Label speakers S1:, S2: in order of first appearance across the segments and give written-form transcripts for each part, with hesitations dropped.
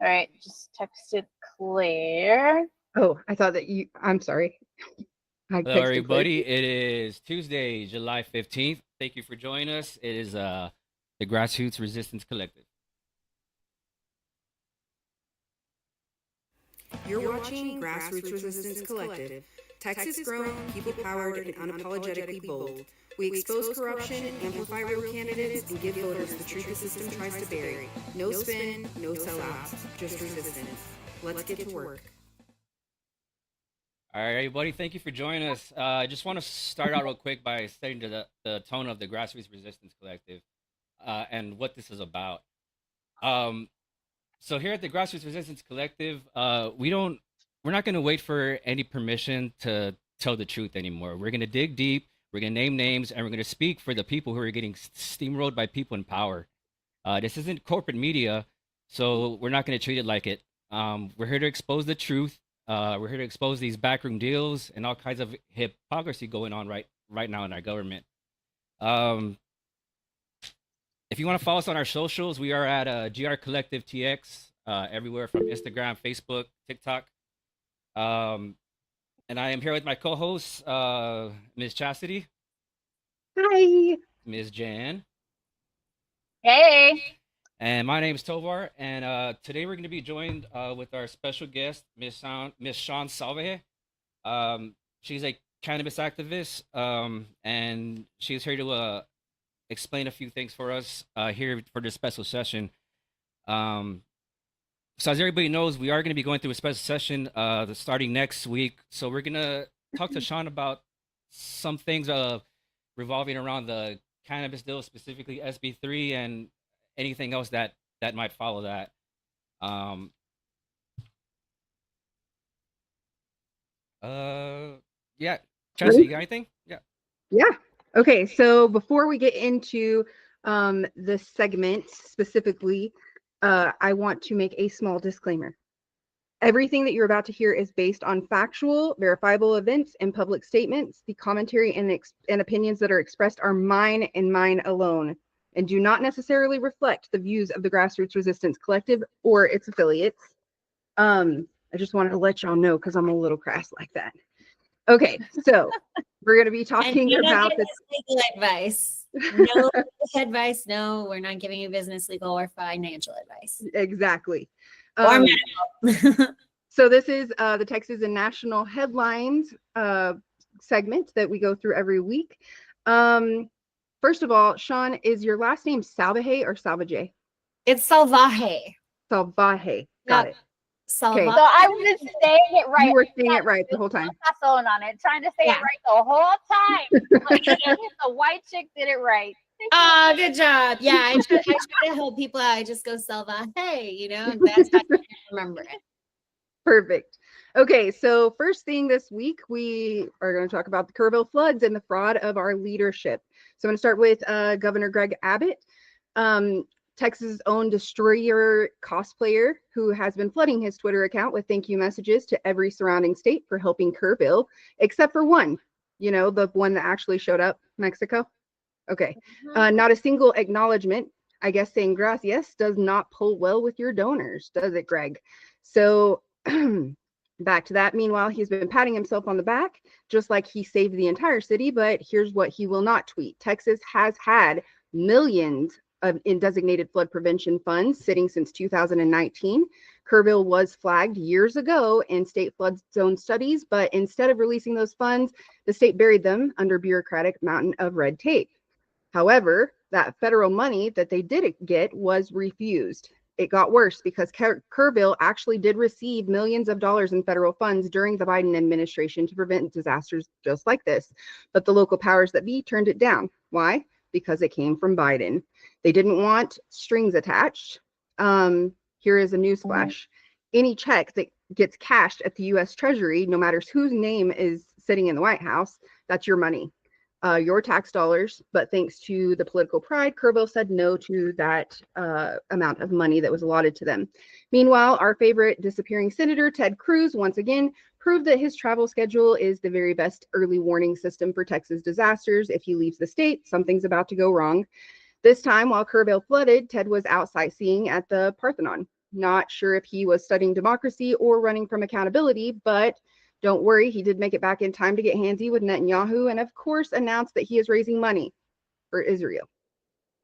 S1: All right, just texted Claire.
S2: Oh, I thought that I'm sorry. I
S3: Hello,
S2: texted Claire.
S3: everybody. It is Tuesday, July 15th. Thank you for joining us. It is the Grassroots Resistance Collective.
S4: You're watching Grassroots Resistance Collective. Texas grown, people powered, and unapologetically bold. We expose corruption, amplify real candidates, and give voters the truth the system tries to bury. No spin, no sellouts, just resistance. Let's get to work.
S3: All right, everybody. Thank you for joining us. I just want to start out real quick by setting the tone of the Grassroots Resistance Collective and what this is about. So here at the Grassroots Resistance Collective, we're not going to wait for any permission to tell the truth anymore. We're going to dig deep. We're going to name names, and we're going to speak for the people who are getting steamrolled by people in power. This isn't corporate media, so we're not going to treat it like it. We're here to expose the truth. We're here to expose these backroom deals and all kinds of hypocrisy going on right now in our government. If you want to follow us on our socials, we are at GR Collective TX everywhere from Instagram, Facebook, TikTok. And I am here with my co-hosts, Ms. Chastity.
S2: Hi.
S3: Ms. Jan.
S1: Hey.
S3: And my name is Tovar. And today we're going to be joined with our special guest, Ms. Shaun Salvaje. She's a cannabis activist, and she's here to explain a few things for us here for this special session. So as everybody knows, we are going to be going through a special session starting next week. So we're going to talk to Shaun about some things revolving around the cannabis deal, specifically SB3, and anything else that might follow that. Yeah. Chelsea, you got anything?
S2: Yeah. Okay, so before we get into this segment specifically, I want to make a small disclaimer. Everything that you're about to hear is based on factual, verifiable events and public statements. The commentary and opinions that are expressed are mine and mine alone, and do not necessarily reflect the views of the Grassroots Resistance Collective or its affiliates. I just wanted to let y'all know because I'm a little crass like that. Okay, so we're going to be talking about this
S5: legal advice. No advice. No, we're not giving you business, legal, or financial advice.
S2: Exactly.
S5: Or medical.
S2: So this is the Texas and National Headlines segment that we go through every week. First of all, Shaun, is your last name Salvaje or Salvaje?
S5: It's Salvaje.
S2: Salvaje. Got it.
S1: Okay. So I was saying it right.
S2: You were saying it right the whole time.
S1: On it, trying to say it right the whole time. The white chick did it right.
S5: Oh, good job. Yeah, I try to help people out. I just go Salvaje, you know, that's how you remember it.
S2: Perfect. Okay, so first thing this week, we are going to talk about the Kerrville floods and the fraud of our leadership. So I'm going to start with Governor Greg Abbott. Texas' own destroyer cosplayer who has been flooding his Twitter account with thank you messages to every surrounding state for helping Kerrville, except for one, you know, the one that actually showed up, Mexico. Okay, not a single acknowledgement. I guess saying gracias does not pull well with your donors, does it, Greg? So back to that. Meanwhile, he's been patting himself on the back, just like he saved the entire city, but here's what he will not tweet. Texas has had millions in designated flood prevention funds sitting since 2019. Kerrville was flagged years ago in state flood zone studies, but instead of releasing those funds, the state buried them under bureaucratic mountain of red tape. However, that federal money that they did get was refused. It got worse because Kerrville actually did receive millions of dollars in federal funds during the Biden administration to prevent disasters just like this, but the local powers that be turned it down. Why? Because it came from Biden. They didn't want strings attached. Here is a newsflash. Any check that gets cashed at the U.S. Treasury, no matter whose name is sitting in the White House, that's your money, your tax dollars. But thanks to the political pride, Kerrville said no to that amount of money that was allotted to them. Meanwhile, our favorite disappearing senator, Ted Cruz, once again proved that his travel schedule is the very best early warning system for Texas disasters. If he leaves the state, something's about to go wrong. This time, while Kerrville flooded, Ted was out sightseeing at the Parthenon. Not sure if he was studying democracy or running from accountability, but don't worry, he did make it back in time to get handsy with Netanyahu and, of course, announced that he is raising money for Israel.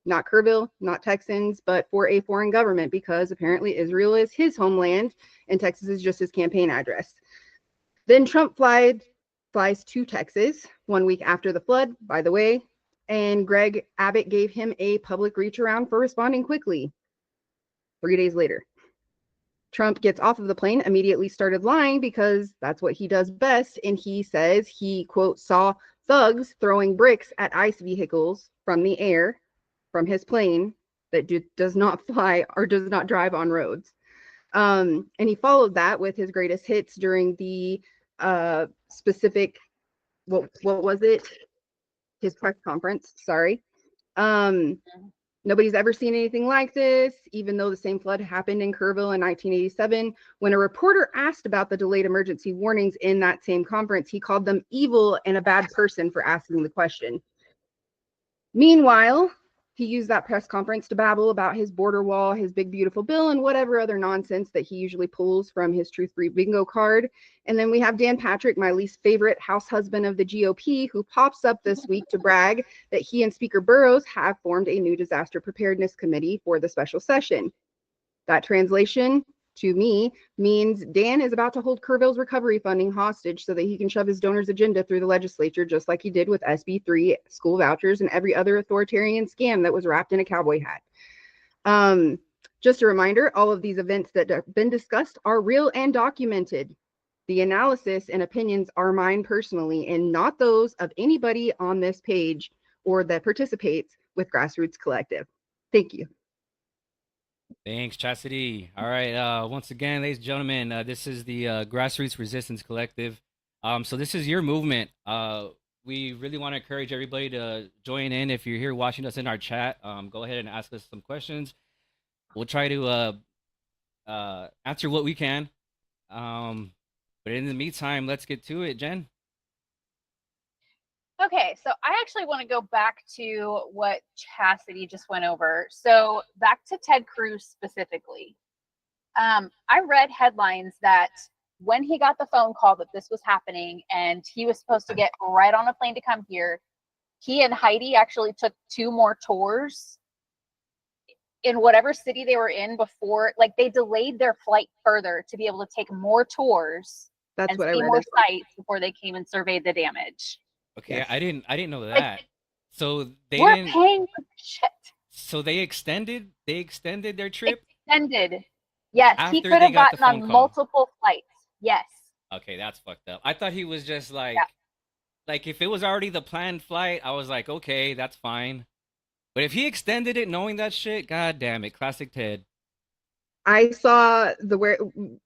S2: Not Kerrville, not Texans, but for a foreign government, because apparently Israel is his homeland and Texas is just his campaign address. Then Trump flies to Texas 1 week after the flood, by the way, and Greg Abbott gave him a public reach around for responding quickly. 3 days later, Trump gets off of the plane, immediately started lying because that's what he does best. And he says he, quote, saw thugs throwing bricks at ICE vehicles from the air from his plane that does not fly or does not drive on roads. And he followed that with his greatest hits during the specific, what was it? His press conference, sorry. Nobody's ever seen anything like this, even though the same flood happened in Kerrville in 1987. When a reporter asked about the delayed emergency warnings in that same conference, he called them evil and a bad person for asking the question. Meanwhile, he used that press conference to babble about his border wall, his big, beautiful bill, and whatever other nonsense that he usually pulls from his truth-free bingo card. And then we have Dan Patrick, my least favorite house husband of the GOP, who pops up this week to brag that he and Speaker Burrows have formed a new disaster preparedness committee for the special session. That translation to me means Dan is about to hold Kerrville's recovery funding hostage so that he can shove his donors' agenda through the legislature, just like he did with SB 3, school vouchers, and every other authoritarian scam that was wrapped in a cowboy hat. Just a reminder, all of these events that have been discussed are real and documented. The analysis and opinions are mine personally and not those of anybody on this page or that participates with Grassroots Collective. Thank you.
S3: Thanks, Chastity. All right. Once again, ladies and gentlemen, this is the Grassroots Resistance Collective. So this is your movement. We really want to encourage everybody to join in. If you're here watching us in our chat, go ahead and ask us some questions. We'll try to answer what we can. But in the meantime, let's get to it, Jen.
S1: Okay, so I actually want to go back to what Chastity just went over. So back to Ted Cruz specifically. I read headlines that when he got the phone call that this was happening and he was supposed to get right on a plane to come here, he and Heidi actually took 2 more tours in whatever city they were in before. Like, they delayed their flight further to be able to take more tours and see more sites before they came and surveyed the damage.
S3: Okay,
S2: yes.
S3: I didn't know that.
S1: Like,
S3: so they
S1: we're
S3: didn't,
S1: paying for shit.
S3: So they extended their trip?
S1: Extended. Yes,
S3: After
S1: he could
S3: they
S1: have
S3: got the
S1: gotten on
S3: phone call.
S1: multiple flights. Yes.
S3: Okay, that's fucked up. I thought he was just like,
S1: Yeah.
S3: like if it was already the planned flight, I was like, okay, that's fine. But if he extended it knowing that shit, god damn it, classic Ted.
S2: I saw when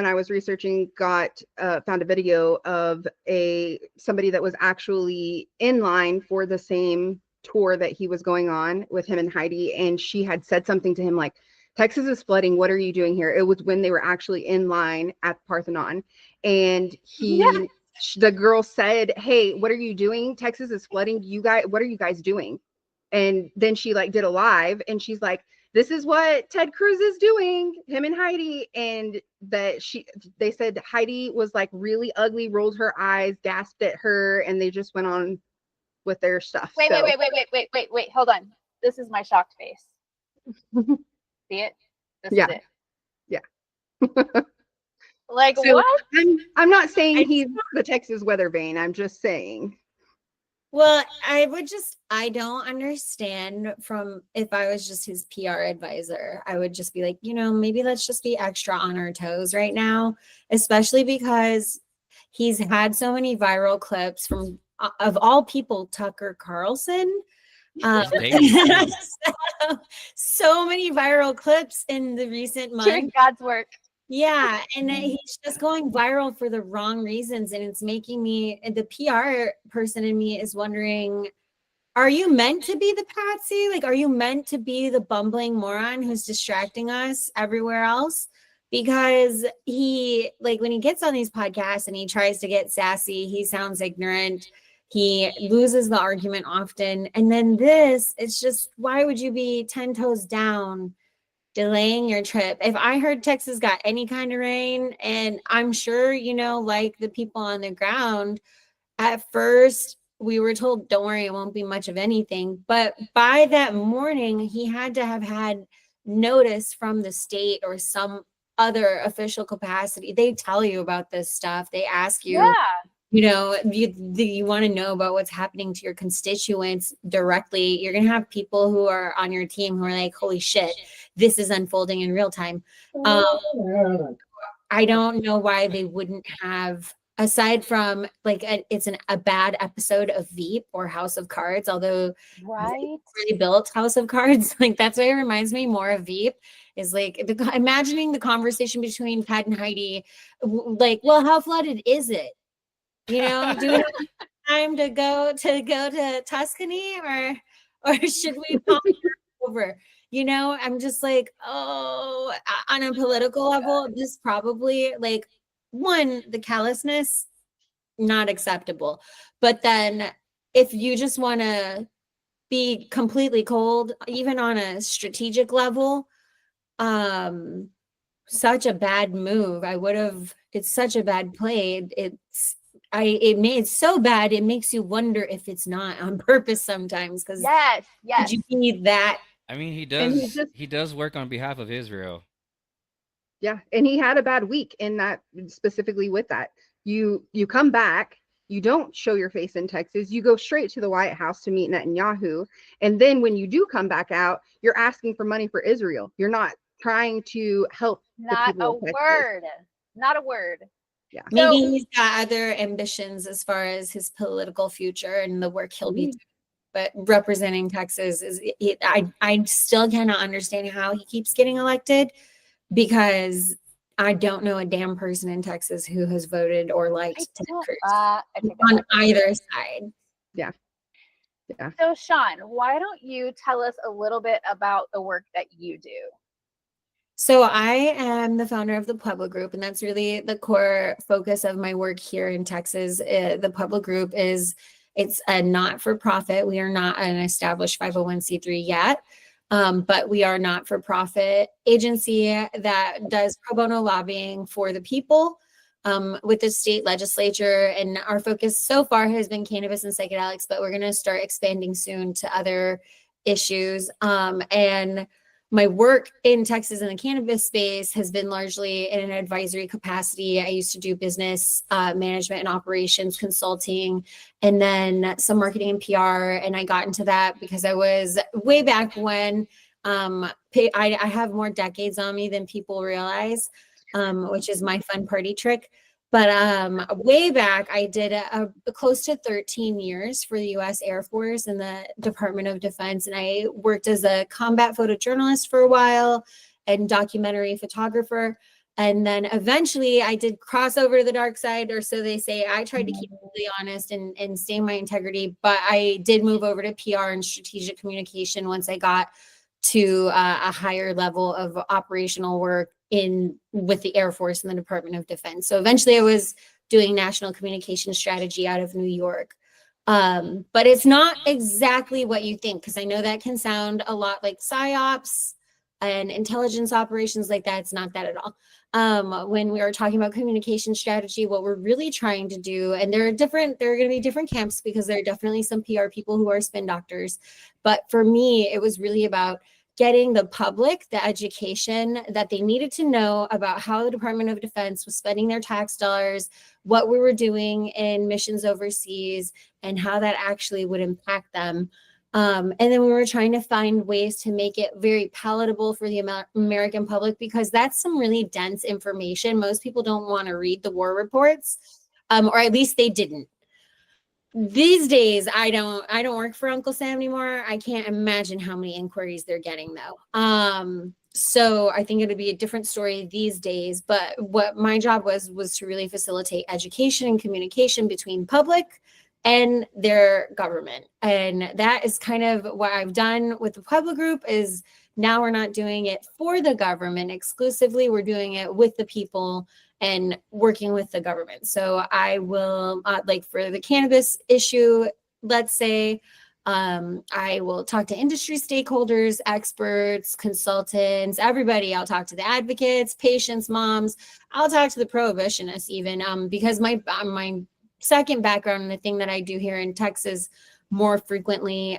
S2: I was researching, found a video of somebody that was actually in line for the same tour that he was going on with him and Heidi, and she had said something to him like, Texas is flooding, what are you doing here? It was when they were actually in line at the Parthenon, and the girl said, hey, what are you doing? Texas is flooding. You guys, what are you guys doing? And then she like did a live and she's like, this is what Ted Cruz is doing, him and Heidi. And they said Heidi was like really ugly, rolled her eyes, gasped at her, and they just went on with their stuff.
S1: Wait, hold on. This is my shocked face. See it? This is it.
S2: Yeah.
S1: Like,
S2: so
S1: what?
S2: I'm not saying he's the Texas weather vane. I'm just saying.
S5: Well, I don't understand if I was just his PR advisor, I would just be like, maybe let's just be extra on our toes right now, especially because he's had so many viral clips from, of all people, Tucker Carlson. So many viral clips in the recent months.
S1: Doing God's work.
S5: Yeah, and he's just going viral for the wrong reasons, and it's making me, the PR person in me is wondering, are you meant to be the patsy? Like, are you meant to be the bumbling moron who's distracting us everywhere else? Because he, like, when he gets on these podcasts and he tries to get sassy, he sounds ignorant. He loses the argument often. And then it's just, why would you be 10 toes down delaying your trip. If I heard Texas got any kind of rain, and I'm sure, like the people on the ground, at first we were told, don't worry, it won't be much of anything. But by that morning, he had to have had notice from the state or some other official capacity. They tell you about this stuff. They ask you, you want to know about what's happening to your constituents directly. You're going to have people who are on your team who are like, holy shit, this is unfolding in real time. I don't know why they wouldn't have, aside from like it's a bad episode of Veep or House of Cards, although really built House of Cards, like that's why it reminds me more of Veep, is like imagining the conversation between Ted and Heidi, like, well, how flooded is it? Do we have time to go to Tuscany, or should we pop over? I'm just like, oh, on a political level, this probably, like, one, the callousness, not acceptable. But then if you just want to be completely cold, even on a strategic level, such a bad move. It's such a bad play. It's so bad, it makes you wonder if it's not on purpose sometimes. Because
S1: yes,
S5: did you need that?
S3: I mean, he does work on behalf of Israel.
S2: Yeah, and he had a bad week in that, specifically with that. You come back, you don't show your face in Texas, you go straight to the White House to meet Netanyahu, and then when you do come back out, you're asking for money for Israel. You're not trying to help.
S1: Not a word. Not a word.
S2: Yeah.
S5: Maybe he's got other ambitions as far as his political future and the work he'll be doing. But representing Texas I still cannot understand how he keeps getting elected, because I don't know a damn person in Texas who has voted or liked Ted Cruz on either side.
S2: Yeah.
S1: So Shaun, why don't you tell us a little bit about the work that you do?
S5: So I am the founder of the Pueblo Group, and that's really the core focus of my work here in Texas. The Pueblo Group it's a not-for-profit. We are not an established 501c3 yet, but we are a not-for-profit agency that does pro bono lobbying for the people with the state legislature. And our focus so far has been cannabis and psychedelics, but we're going to start expanding soon to other issues. And my work in Texas in the cannabis space has been largely in an advisory capacity. I used to do business management and operations consulting, and then some marketing and PR. And I got into that because I was way back when I have more decades on me than people realize, which is my fun party trick. But way back, I did a close to 13 years for the U.S. Air Force and the Department of Defense. And I worked as a combat photojournalist for a while and documentary photographer. And then eventually I did cross over to the dark side, or so they say. I tried to keep really honest and stay in my integrity. But I did move over to PR and strategic communication once I got to a higher level of operational work with the Air Force and the Department of Defense. So eventually I was doing national communication strategy out of New York. But it's not exactly what you think, because I know that can sound a lot like PSYOPs and intelligence operations like that. It's not that at all. When we are talking about communication strategy, what we're really trying to do, and there are going to be different camps, because there are definitely some PR people who are spin doctors. But for me, it was really about getting the public the education that they needed to know about how the Department of Defense was spending their tax dollars, what we were doing in missions overseas, and how that actually would impact them. And then we were trying to find ways to make it very palatable for the American public, because that's some really dense information. Most people don't want to read the war reports, or at least they didn't. These days, I don't work for Uncle Sam anymore. I can't imagine how many inquiries they're getting, though. So I think it'd be a different story these days. But what my job was to really facilitate education and communication between public and their government. And that is kind of what I've done with the Pueblo Group. Is now we're not doing it for the government exclusively. We're doing it with the people and working with the government. So I will, like for the cannabis issue, let's say, I will talk to industry stakeholders, experts, consultants, everybody. I'll talk to the advocates, patients, moms. I'll talk to the prohibitionists even, because my second background and the thing that I do here in Texas more frequently,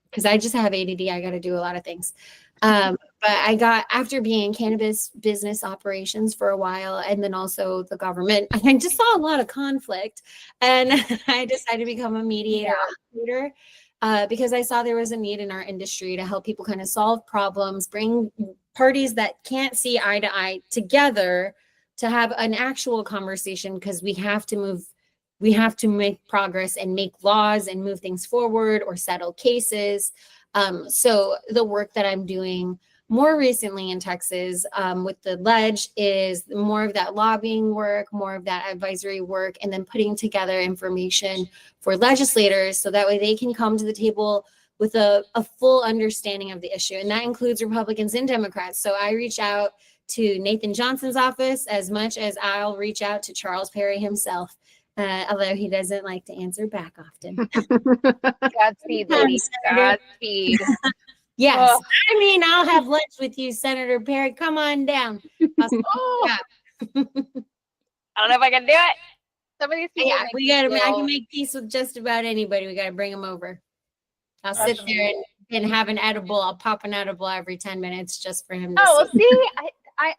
S5: because I just have ADD, I got to do a lot of things. But I got, after being in cannabis business operations for a while, and then also the government, I just saw a lot of conflict, and I decided to become a mediator, because I saw there was a need in our industry to help people kind of solve problems, bring parties that can't see eye to eye together to have an actual conversation, because we have to make progress and make laws and move things forward or settle cases. So the work that I'm doing more recently in Texas with the ledge is more of that lobbying work, more of that advisory work, and then putting together information for legislators so that way they can come to the table with a full understanding of the issue. And that includes Republicans and Democrats. So I reach out to Nathan Johnson's office as much as I'll reach out to Charles Perry himself, although he doesn't like to answer back often.
S1: Godspeed, lady. Godspeed.
S5: Yes.
S1: Oh.
S5: I mean, I'll have lunch with you, Senator Perry. Come on down.
S1: Oh. I don't know if I can do it. Some of these people.
S5: Yeah, I can make peace with just about anybody. We got to bring them over. I'll sit there and have an edible. I'll pop an edible every 10 minutes just for him to
S1: see.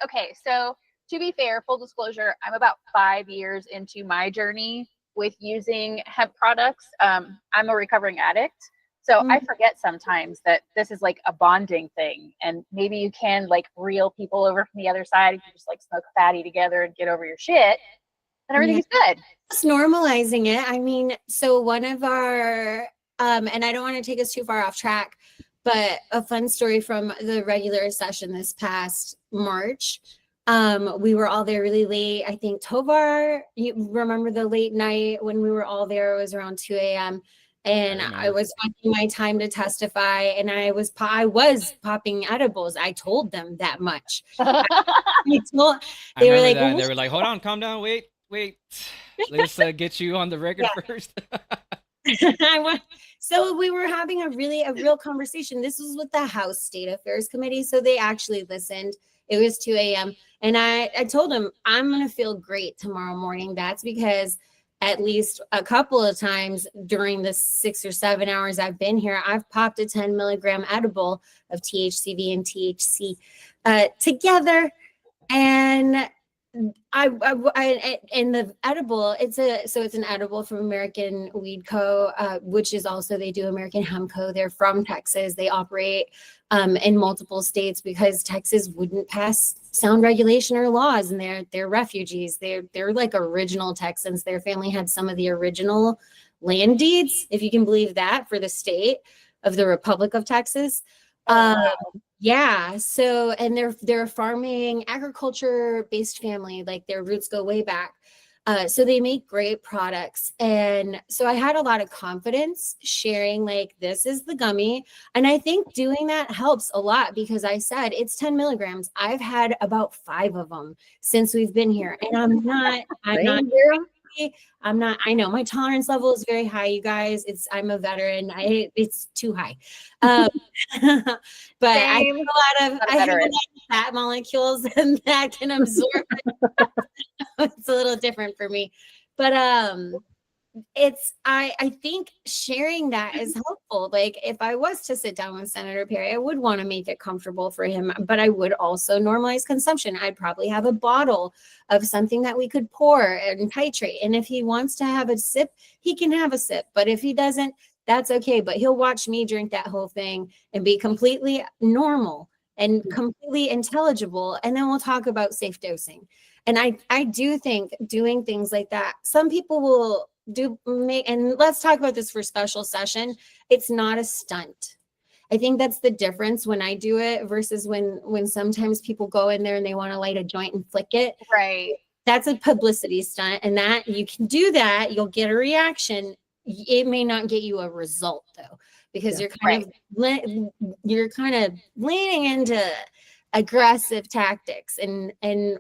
S1: Okay. So to be fair, full disclosure, I'm about 5 years into my journey with using hemp products. I'm a recovering addict. So I forget sometimes that this is like a bonding thing, and maybe you can like reel people over from the other side if you just like smoke a fatty together and get over your shit, and everything's good.
S5: Just normalizing it. I mean, so one of our, and I don't want to take us too far off track, but a fun story from the regular session this past March. We were all there really late. I think Tovar, you remember the late night when we were all there? It was around 2 a.m. And I was taking my time to testify, and I was popping edibles. I told them that much. They were
S3: like, hold on, calm down, wait. Let's get you on the record first.
S5: So we were having a real conversation. This was with the House State Affairs Committee. So they actually listened. It was 2 a.m. And I told them, I'm going to feel great tomorrow morning. That's because at least a couple of times during the 6 or 7 hours I've been here, I've popped a 10 milligram edible of THCV and THC together. And in the edible, it's an edible from American Weed Co., which is also, they do American Hemp Co. They're from Texas. They operate in multiple states because Texas wouldn't pass sound regulation or laws, and they're refugees. They're like original Texans. Their family had some of the original land deeds, if you can believe that, for the state of the Republic of Texas. Yeah. So, and they're a farming, agriculture-based family. Like their roots go way back. So they make great products. And so I had a lot of confidence sharing, like, this is the gummy. And I think doing that helps a lot because I said it's 10 milligrams. I've had about 5 of them since we've been here. And I know my tolerance level is very high, you guys. I'm a veteran. It's too high. But I think a lot of fat molecules and that can absorb it. It's a little different for me. But I think sharing that is helpful. Like if I was to sit down with Senator Perry, I would want to make it comfortable for him, but I would also normalize consumption. I'd probably have a bottle of something that we could pour and titrate. And if he wants to have a sip, he can have a sip. But if he doesn't, that's okay. But he'll watch me drink that whole thing and be completely normal and completely intelligible. And then we'll talk about safe dosing. And I do think doing things like that, some people will and let's talk about this for special session. It's not a stunt. I think that's the difference when I do it versus when sometimes people go in there and they want to light a joint and flick it.
S1: Right.
S5: That's a publicity stunt, and that you can do that. You'll get a reaction. It may not get you a result though, because you're kind of leaning into aggressive tactics, and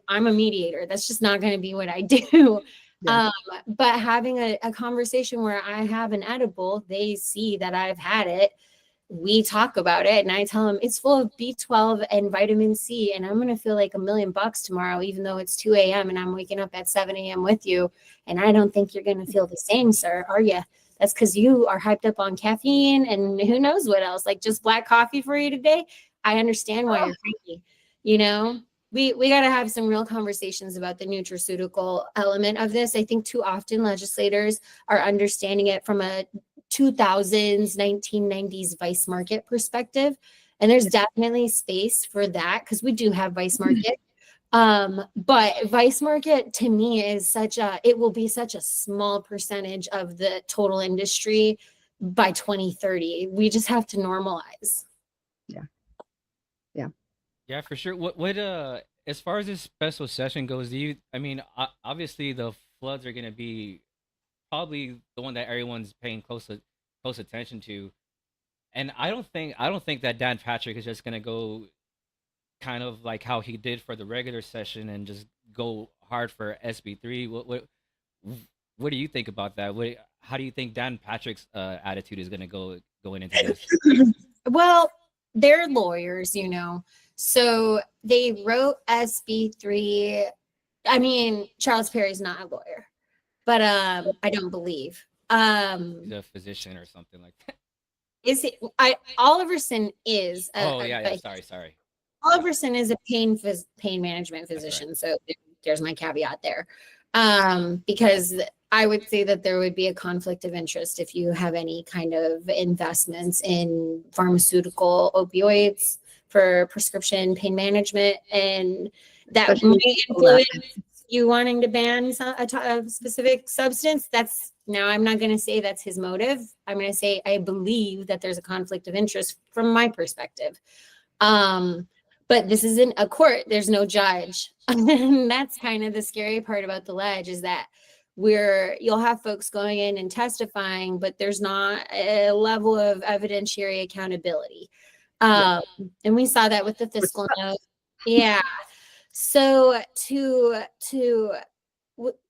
S5: I'm a mediator. That's just not going to be what I do.
S2: Yeah.
S5: But having a conversation where I have an edible, they see that I've had it. We talk about it and I tell them it's full of B12 and vitamin C and I'm going to feel like $1 million tomorrow, even though it's 2 a.m. and I'm waking up at 7 a.m. with you. And I don't think you're going to feel the same, sir. Are you? That's because you are hyped up on caffeine and who knows what else, like just black coffee for you today. I understand why you're cranky. You know, we got to have some real conversations about the nutraceutical element of this. I think too often legislators are understanding it from a 2000s, 1990s vice market perspective. And there's definitely space for that because we do have vice market. But vice market to me is it will be such a small percentage of the total industry by 2030. We just have to normalize.
S3: Yeah, for sure. What as far as this special session goes, obviously the floods are gonna be probably the one that everyone's paying close attention to. And I don't think that Dan Patrick is just gonna go kind of like how he did for the regular session and just go hard for SB3. What do you think about that? How do you think Dan Patrick's attitude is gonna go going into this?
S5: Well, they're lawyers, you know. So they wrote SB3. I mean, Charles Perry's not a lawyer, but I don't believe.
S3: He's a physician or something like that.
S5: Is it? Oliverson is.
S3: Sorry.
S5: Oliverson is a pain management physician. Right. So there's my caveat there. Because I would say that there would be a conflict of interest if you have any kind of investments in pharmaceutical opioids for prescription pain management, and that might influence you wanting to ban a specific substance. I'm not going to say that's his motive. I'm going to say I believe that there's a conflict of interest from my perspective. But this isn't a court. There's no judge. And that's kind of the scary part about the ledge is that you'll have folks going in and testifying, but there's not a level of evidentiary accountability. And we saw that with the fiscal note. Yeah. So to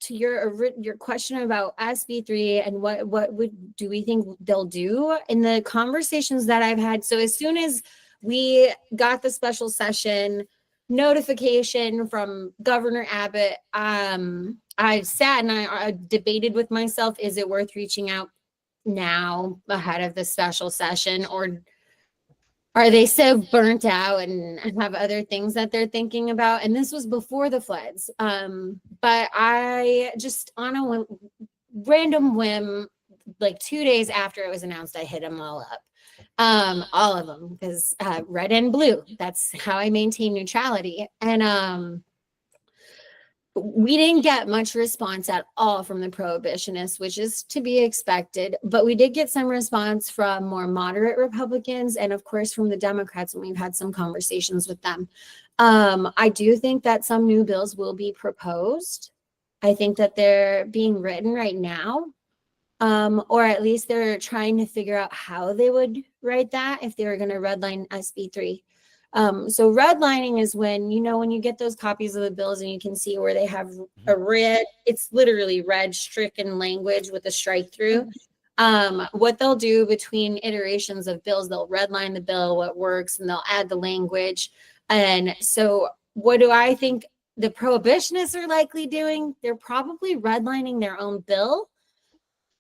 S5: your question about SB3 and what do we think they'll do in the conversations that I've had. So as soon as we got the special session notification from Governor Abbott, I sat and I debated with myself, is it worth reaching out now ahead of the special session, or are they so burnt out and have other things that they're thinking about? And this was before the floods. But I just, on a random whim, like 2 days after it was announced, I hit them all up. All of them, because red and blue, that's how I maintain neutrality. And we didn't get much response at all from the prohibitionists, which is to be expected, but we did get some response from more moderate Republicans and of course from the Democrats, and we've had some conversations with them. I do think that some new bills will be proposed. I think that they're being written right now. Or at least they're trying to figure out how they would write that if they were going to redline SB3. So redlining is when you get those copies of the bills and you can see where they have a red, it's literally red stricken language with a strike through. What they'll do between iterations of bills, they'll redline the bill, what works, and they'll add the language. And so what do I think the prohibitionists are likely doing? They're probably redlining their own bill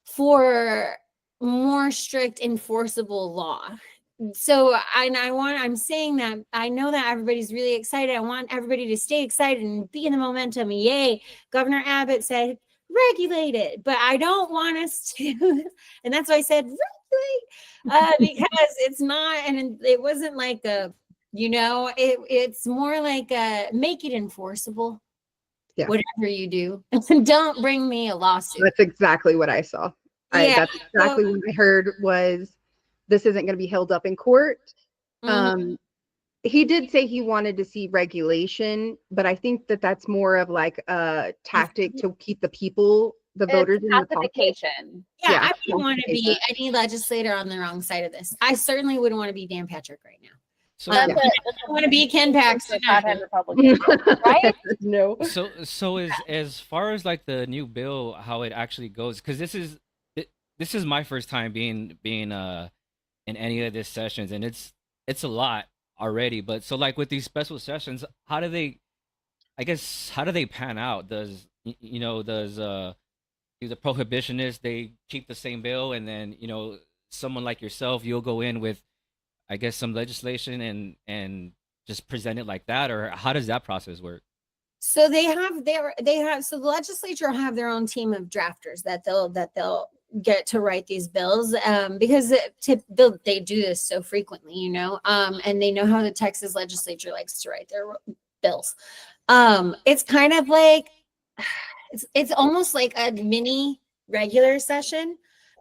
S5: for more strict enforceable law. So I'm saying that I know that everybody's really excited. I want everybody to stay excited and be in the momentum. Yay. Governor Abbott said, regulate it, but I don't want us to. And that's why I said regulate, because it's not, and it wasn't like it's more like make it enforceable. Yeah. Whatever you do, don't bring me a lawsuit.
S2: That's exactly what I saw. That's exactly what I heard was this isn't going to be held up in court. Mm-hmm. He did say he wanted to see regulation, but I think that that's more of like a tactic to keep the voters in the pocket.
S5: Yeah, I wouldn't want to be any legislator on the wrong side of this. I certainly wouldn't want to be Dan Patrick right now.
S3: So
S1: That's
S2: Yeah.
S5: I want to be Ken Paxton.
S1: Hothead Republican, right?
S2: No.
S3: so as far as like the new bill, how it actually goes, because this is my first time being in any of these sessions, and it's a lot already. But so like with these special sessions, how do they, I guess, how do they pan out? Does do the prohibitionists, they keep the same bill, and then someone like yourself, you'll go in with, I guess, some legislation and just present it like that, or how does that process work?
S5: So so the legislature have their own team of drafters that they'll get to write these bills, because they do this so frequently, and they know how the Texas legislature likes to write their bills. It's kind of like it's almost like a mini regular session,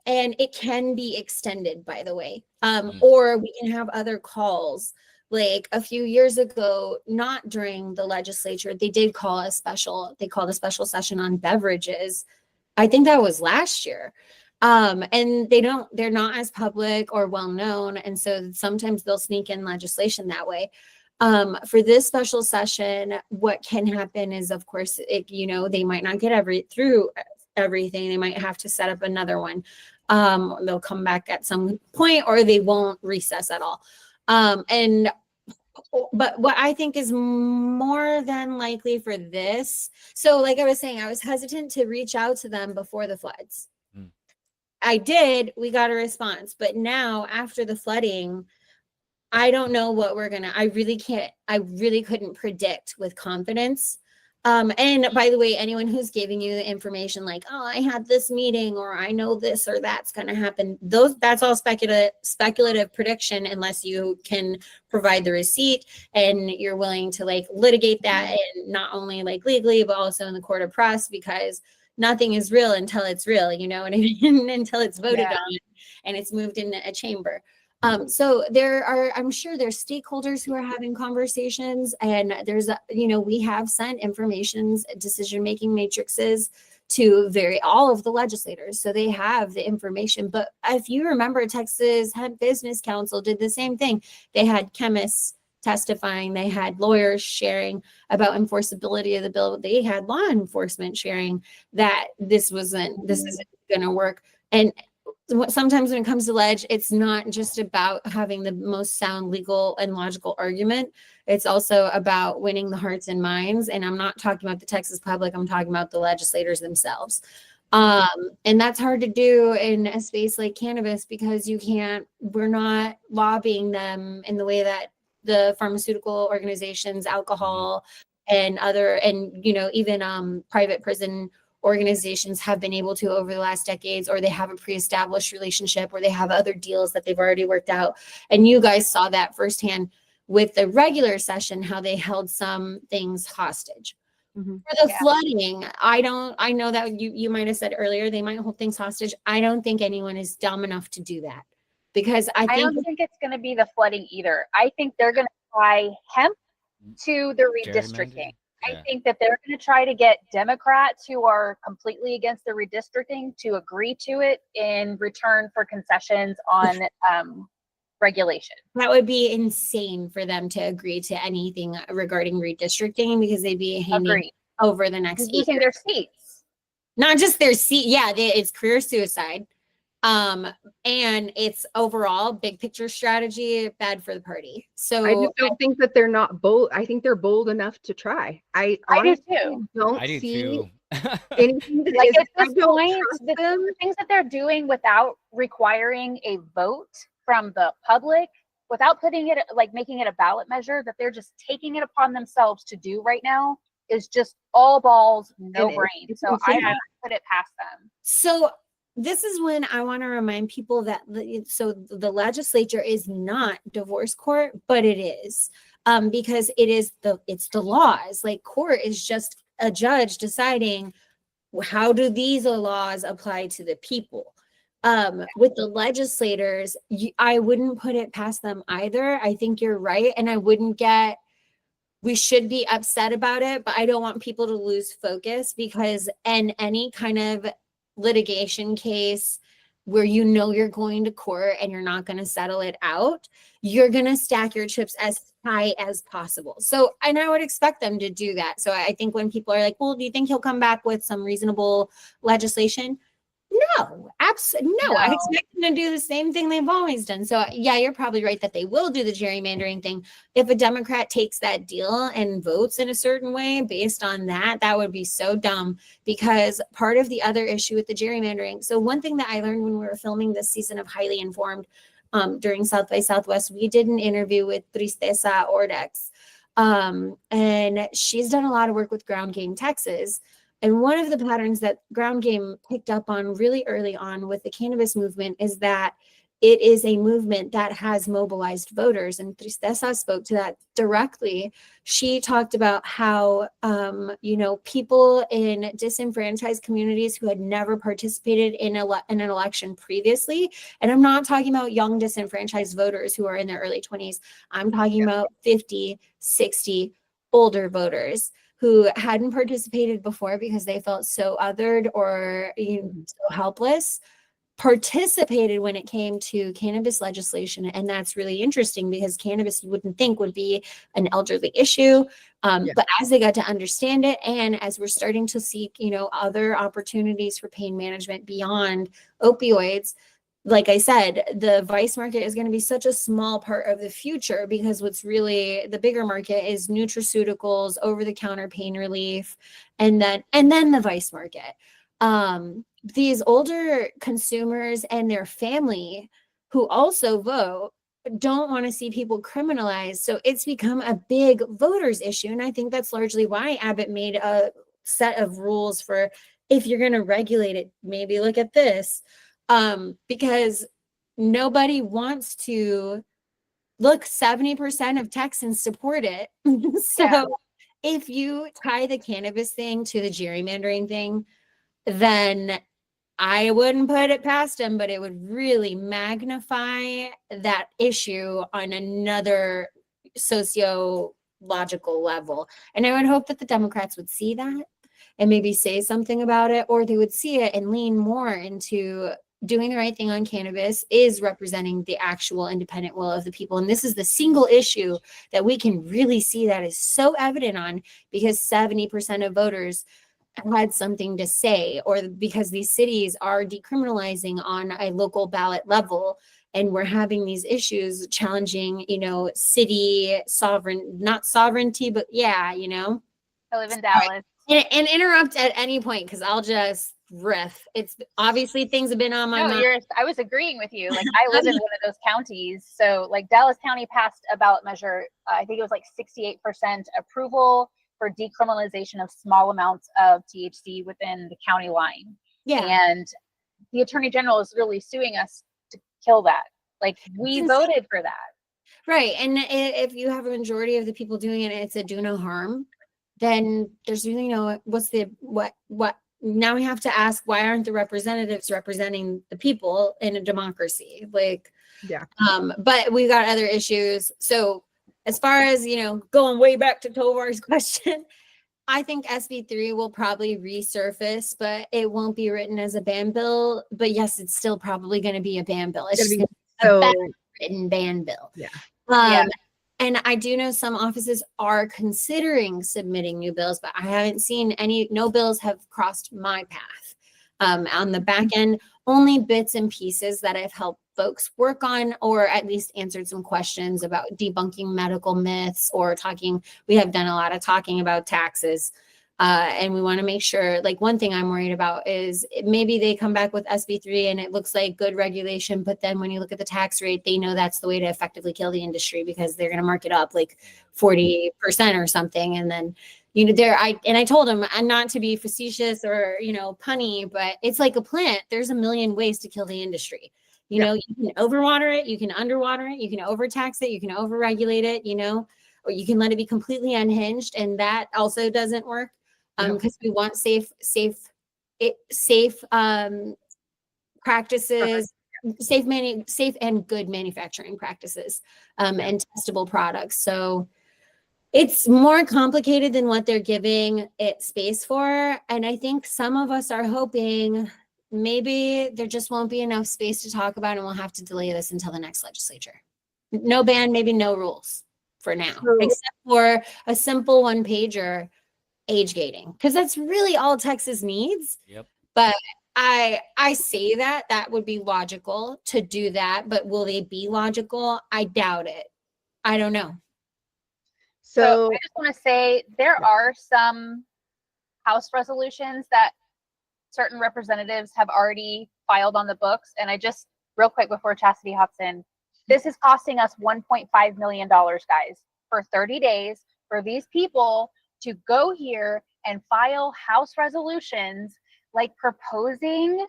S5: and it can be extended, by the way, or we can have other calls. Like a few years ago, not during the legislature, they called a special session on beverages. I think that was last year. And they're not as public or well known. And so sometimes they'll sneak in legislation that way. For this special session, what can happen is, of course, they might not get through everything. They might have to set up another one. They'll come back at some point, or they won't recess at all. But what I think is more than likely for this, so like I was saying, I was hesitant to reach out to them before the floods. I did, we got a response, but now after the flooding, I don't know what I really couldn't predict with confidence. And by the way, anyone who's giving you the information like, oh, I had this meeting, or I know this or that's going to happen, that's all speculative prediction, unless you can provide the receipt and you're willing to like litigate that, and not only like legally, but also in the court of press, because nothing is real until it's real, you know what I mean? Until it's voted on and it's moved in a chamber. So I'm sure there's stakeholders who are having conversations, and there's, we have sent decision-making matrices to all of the legislators. So they have the information. But if you remember, Texas Hemp Business Council did the same thing. They had chemists testifying, they had lawyers sharing about enforceability of the bill. They had law enforcement sharing that this isn't going to work. And sometimes when it comes to ledge, it's not just about having the most sound legal and logical argument. It's also about winning the hearts and minds. And I'm not talking about the Texas public. I'm talking about the legislators themselves. And that's hard to do in a space like cannabis, because we're not lobbying them in the way that the pharmaceutical organizations, alcohol, and even private prison organizations have been able to over the last decades, or they have a pre-established relationship, or they have other deals that they've already worked out. And you guys saw that firsthand with the regular session, how they held some things hostage. For the flooding, I know that you might have said earlier, they might hold things hostage. I don't think anyone is dumb enough to do that, because I
S1: don't think it's going to be the flooding either. I think they're going to tie hemp to the redistricting. I think that they're going to try to get Democrats who are completely against the redistricting to agree to it in return for concessions on regulation. That
S5: would be insane for them to agree to anything regarding redistricting, because they'd be handing over the next
S1: losing their seats.
S5: Not just their seat. Yeah, it's career suicide. And it's overall big picture strategy bad for the party. So
S2: I just don't think that they're not bold. I think they're bold enough to try. I
S1: do too.
S2: Don't
S3: I do
S2: see
S3: too.
S2: anything that
S1: like
S2: is,
S1: at this point, the things that they're doing without requiring a vote from the public, without putting it like making it a ballot measure, that they're just taking it upon themselves to do right now, is just all balls, no brain. So I don't put it past them.
S5: So this is when I want to remind people that the legislature is not divorce court, but it is, because it's the laws. Like, court is just a judge deciding how do these laws apply to the people. With the legislators, I wouldn't put it past them either. I think you're right, and we should be upset about it, but I don't want people to lose focus, because in any kind of litigation case, where you know you're going to court and you're not going to settle it out, you're going to stack your chips as high as possible. So, and I would expect them to do that. So I think when people are like, well, do you think he'll come back with some reasonable legislation? No, absolutely no. I expect them to do the same thing they've always done. So yeah, you're probably right that they will do the gerrymandering thing. If a Democrat takes that deal and votes in a certain way based on that, that would be so dumb, because part of the other issue with the gerrymandering. So one thing that I learned when we were filming this season of Highly Informed during South by Southwest, we did an interview with Tristeza Ordex. And she's done a lot of work with Ground Game Texas. And one of the patterns that Ground Game picked up on really early on with the cannabis movement is that it is a movement that has mobilized voters. And Tristeza spoke to that directly. She talked about how, people in disenfranchised communities who had never participated in an election previously, and I'm not talking about young disenfranchised voters who are in their early 20s. I'm talking about 50, 60 older voters who hadn't participated before because they felt so othered or so helpless, participated when it came to cannabis legislation. And that's really interesting because cannabis, you wouldn't think, would be an elderly issue. But as they got to understand it, and as we're starting to seek, other opportunities for pain management beyond opioids, like I said, the vice market is going to be such a small part of the future, because what's really the bigger market is nutraceuticals, over-the-counter pain relief, and then the vice market. These older consumers and their family who also vote don't want to see people criminalized. So it's become a big voters issue. And I think that's largely why Abbott made a set of rules for, if you're going to regulate it, maybe look at this. Because nobody wants to look, 70% of Texans support it. So if you tie the cannabis thing to the gerrymandering thing, then I wouldn't put it past them, but it would really magnify that issue on another sociological level. And I would hope that the Democrats would see that and maybe say something about it, or they would see it and lean more into doing the right thing on cannabis is representing the actual independent will of the people. And this is the single issue that we can really see that is so evident on, because 70% of voters had something to say, or because these cities are decriminalizing on a local ballot level. And we're having these issues challenging, city not sovereignty, but I
S1: live in Dallas.
S5: And interrupt at any point, because I'll just riff. It's obviously things have been on my mind.
S1: I was agreeing with you. Like, I live in one of those counties. So like Dallas County passed a ballot measure. I think it was like 68% approval for decriminalization of small amounts of THC within the county line. Yeah. And the Attorney General is really suing us to kill that. Like, we voted for that.
S5: Right. And if you have a majority of the people doing it, it's a do no harm, then there's really no, what now we have to ask, why aren't the representatives representing the people in a democracy? But we got other issues. So as far as, going way back to Tovar's question, I think SB3 will probably resurface, but it won't be written as a ban bill. But yes, it's still probably going to be a ban bill. It's just a better written ban bill. And I do know some offices are considering submitting new bills, but I haven't seen no bills have crossed my path. On the back end, only bits and pieces that I've helped folks work on, or at least answered some questions about debunking medical myths, or we have done a lot of talking about taxes. And we want to make sure, like, one thing I'm worried about is maybe they come back with SB3 and it looks like good regulation, but then when you look at the tax rate, they know that's the way to effectively kill the industry, because they're going to mark it up like 40% or something. And then, I told them, and not to be facetious or, punny, but it's like a plant. There's a million ways to kill the industry. You can overwater it, you can underwater it, you can overtax it, you can overregulate it, or you can let it be completely unhinged. And that also doesn't work. Because we want safe practices, safe and good manufacturing practices, and testable products. So it's more complicated than what they're giving it space for. And I think some of us are hoping maybe there just won't be enough space to talk about, and we'll have to delay this until the next legislature. No ban, maybe no rules for now, except for a simple one pager, age gating, because that's really all Texas needs.
S3: Yep.
S5: But I say that would be logical to do that, but will they be logical? I doubt it. I don't know.
S1: So I just want to say there are some House resolutions that certain representatives have already filed on the books. And I just, real quick before Chastity hops in, this is costing us $1.5 million, guys, for 30 days for these people to go here and file House resolutions like proposing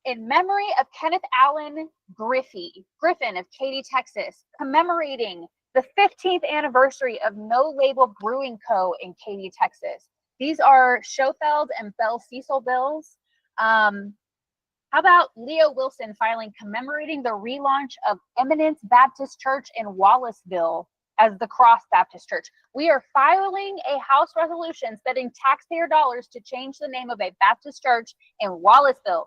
S1: in memory of Kenneth Allen Griffin of Katy, Texas, commemorating the 15th anniversary of No Label Brewing Co. in Katy, Texas. These are Schofield and Bell Cecil bills. How about Leo Wilson filing commemorating the relaunch of Eminence Baptist Church in Wallaceville as the Cross Baptist Church? We are filing a House resolution spending taxpayer dollars to change the name of a Baptist church in Wallaceville.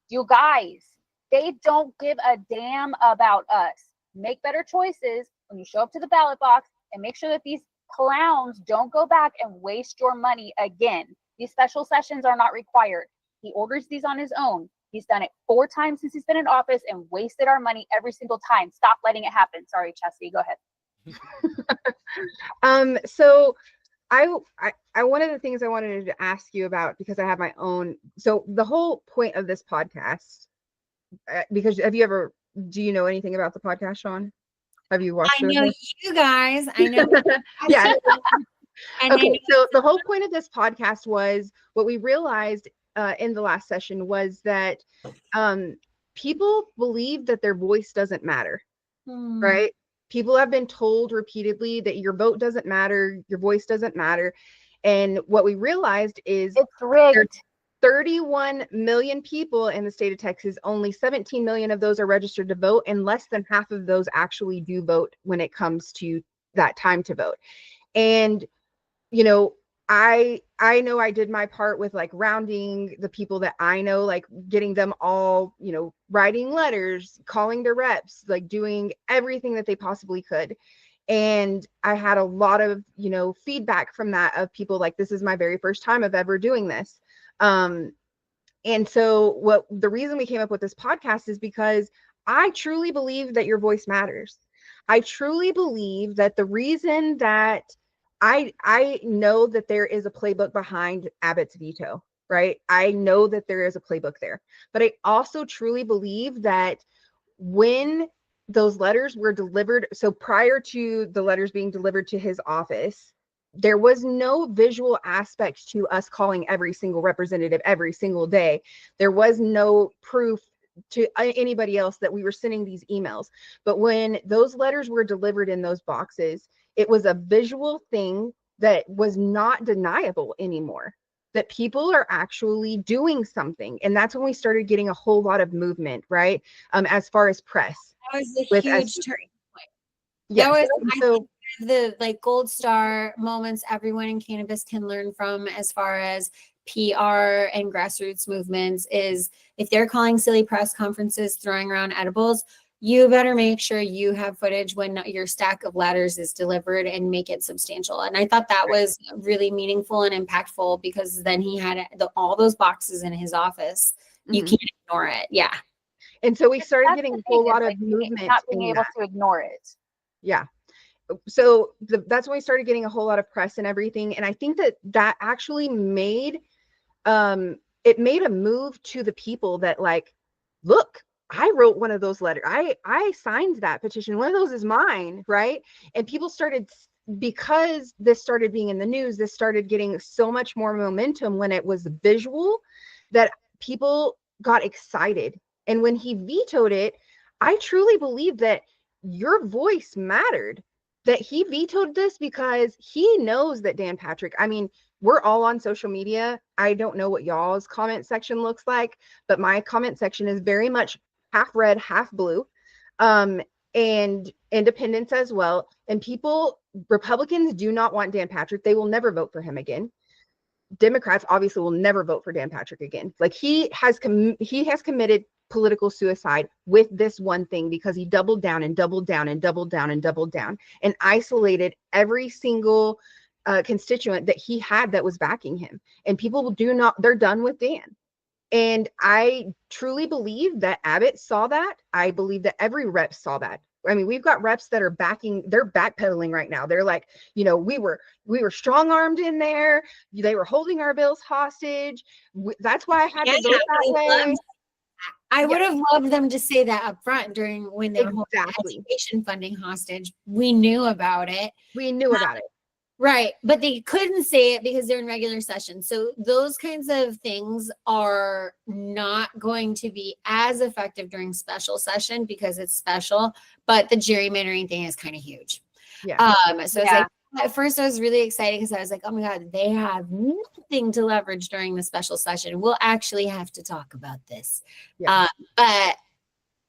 S1: You guys, they don't give a damn about us. Make better choices when you show up to the ballot box and make sure that these clowns don't go back and waste your money again. These special sessions are not required. He orders these on his own. He's done it 4 times since he's been in office and wasted our money every single time. Stop letting it happen. Sorry, Chastity, go ahead.
S2: So I one of the things I wanted to ask you about, because I have my own, so the whole point of this podcast, because do you know anything about the podcast, Shaun? Have you watched it?
S5: I know you guys. I know.
S2: Yeah.
S5: And
S2: okay, so the whole point of this podcast was, what we realized in the last session was that people believe that their voice doesn't matter, right? People have been told repeatedly that your vote doesn't matter, your voice doesn't matter. And what we realized is
S1: it's rigged.
S2: 31 million people in the state of Texas, only 17 million of those are registered to vote, and less than half of those actually do vote when it comes to that time to vote. And, you know, I know I did my part with like rounding the people that I know, like getting them all, you know, writing letters, calling their reps, like doing everything that they possibly could. And I had a lot of, you know, feedback from that, of people like, this is my very first time of ever doing this. And so the reason we came up with this podcast is because I truly believe that your voice matters. I truly believe that the reason that I know that there is a playbook behind Abbott's veto, right? I know that there is a playbook there, but I also truly believe that when those letters were delivered, so prior to the letters being delivered to his office, there was no visual aspect to us calling every single representative every single day. There was no proof to anybody else that we were sending these emails. But when those letters were delivered in those boxes, it was a visual thing that was not deniable anymore, that people are actually doing something. And that's when we started getting a whole lot of movement, right? As far as press.
S5: That was a huge turning point.
S2: Yeah.
S5: That was, so, the like gold star moments everyone in cannabis can learn from as far as PR and grassroots movements is, if they're calling silly press conferences, throwing around edibles, you better make sure you have footage when your stack of letters is delivered and make it substantial. And I thought that was really meaningful and impactful, because then he had all those boxes in his office. Mm-hmm. You can't ignore it. Yeah.
S2: And so we started getting a whole lot of movement.
S1: Not being able to ignore it.
S2: Yeah. So that's when we started getting a whole lot of press and everything. And I think that actually made, it made a move to the people that like, look, I wrote one of those letters. I signed that petition. One of those is mine, right? And people started, because this started being in the news, this started getting so much more momentum when it was visual, that people got excited. And when he vetoed it, I truly believe that your voice mattered, that he vetoed this because he knows that Dan Patrick, I mean, we're all on social media. I don't know what y'all's comment section looks like, but my comment section is very much half red, half blue, and independents as well. And Republicans do not want Dan Patrick. They will never vote for him again. Democrats obviously will never vote for Dan Patrick again. Like he has committed political suicide with this one thing, because he doubled down and doubled down and doubled down and doubled down and isolated every single constituent that he had that was backing him. And people they're done with Dan. And I truly believe that Abbott saw that. I believe that every rep saw that. I mean, we've got reps that are they're backpedaling right now. They're like, you know, we were strong-armed in there. They were holding our bills hostage. That's why I had to go that way.
S5: I would have loved them to say that up front when they were holding education funding hostage. We knew about it. Right. But they couldn't say it because they're in regular session. So those kinds of things are not going to be as effective during special session because it's special. But the gerrymandering thing is kind of huge.
S2: Yeah.
S5: So it's like, at first I was really excited because I was like, oh my God, they have nothing to leverage during the special session. We'll actually have to talk about this. Yeah. But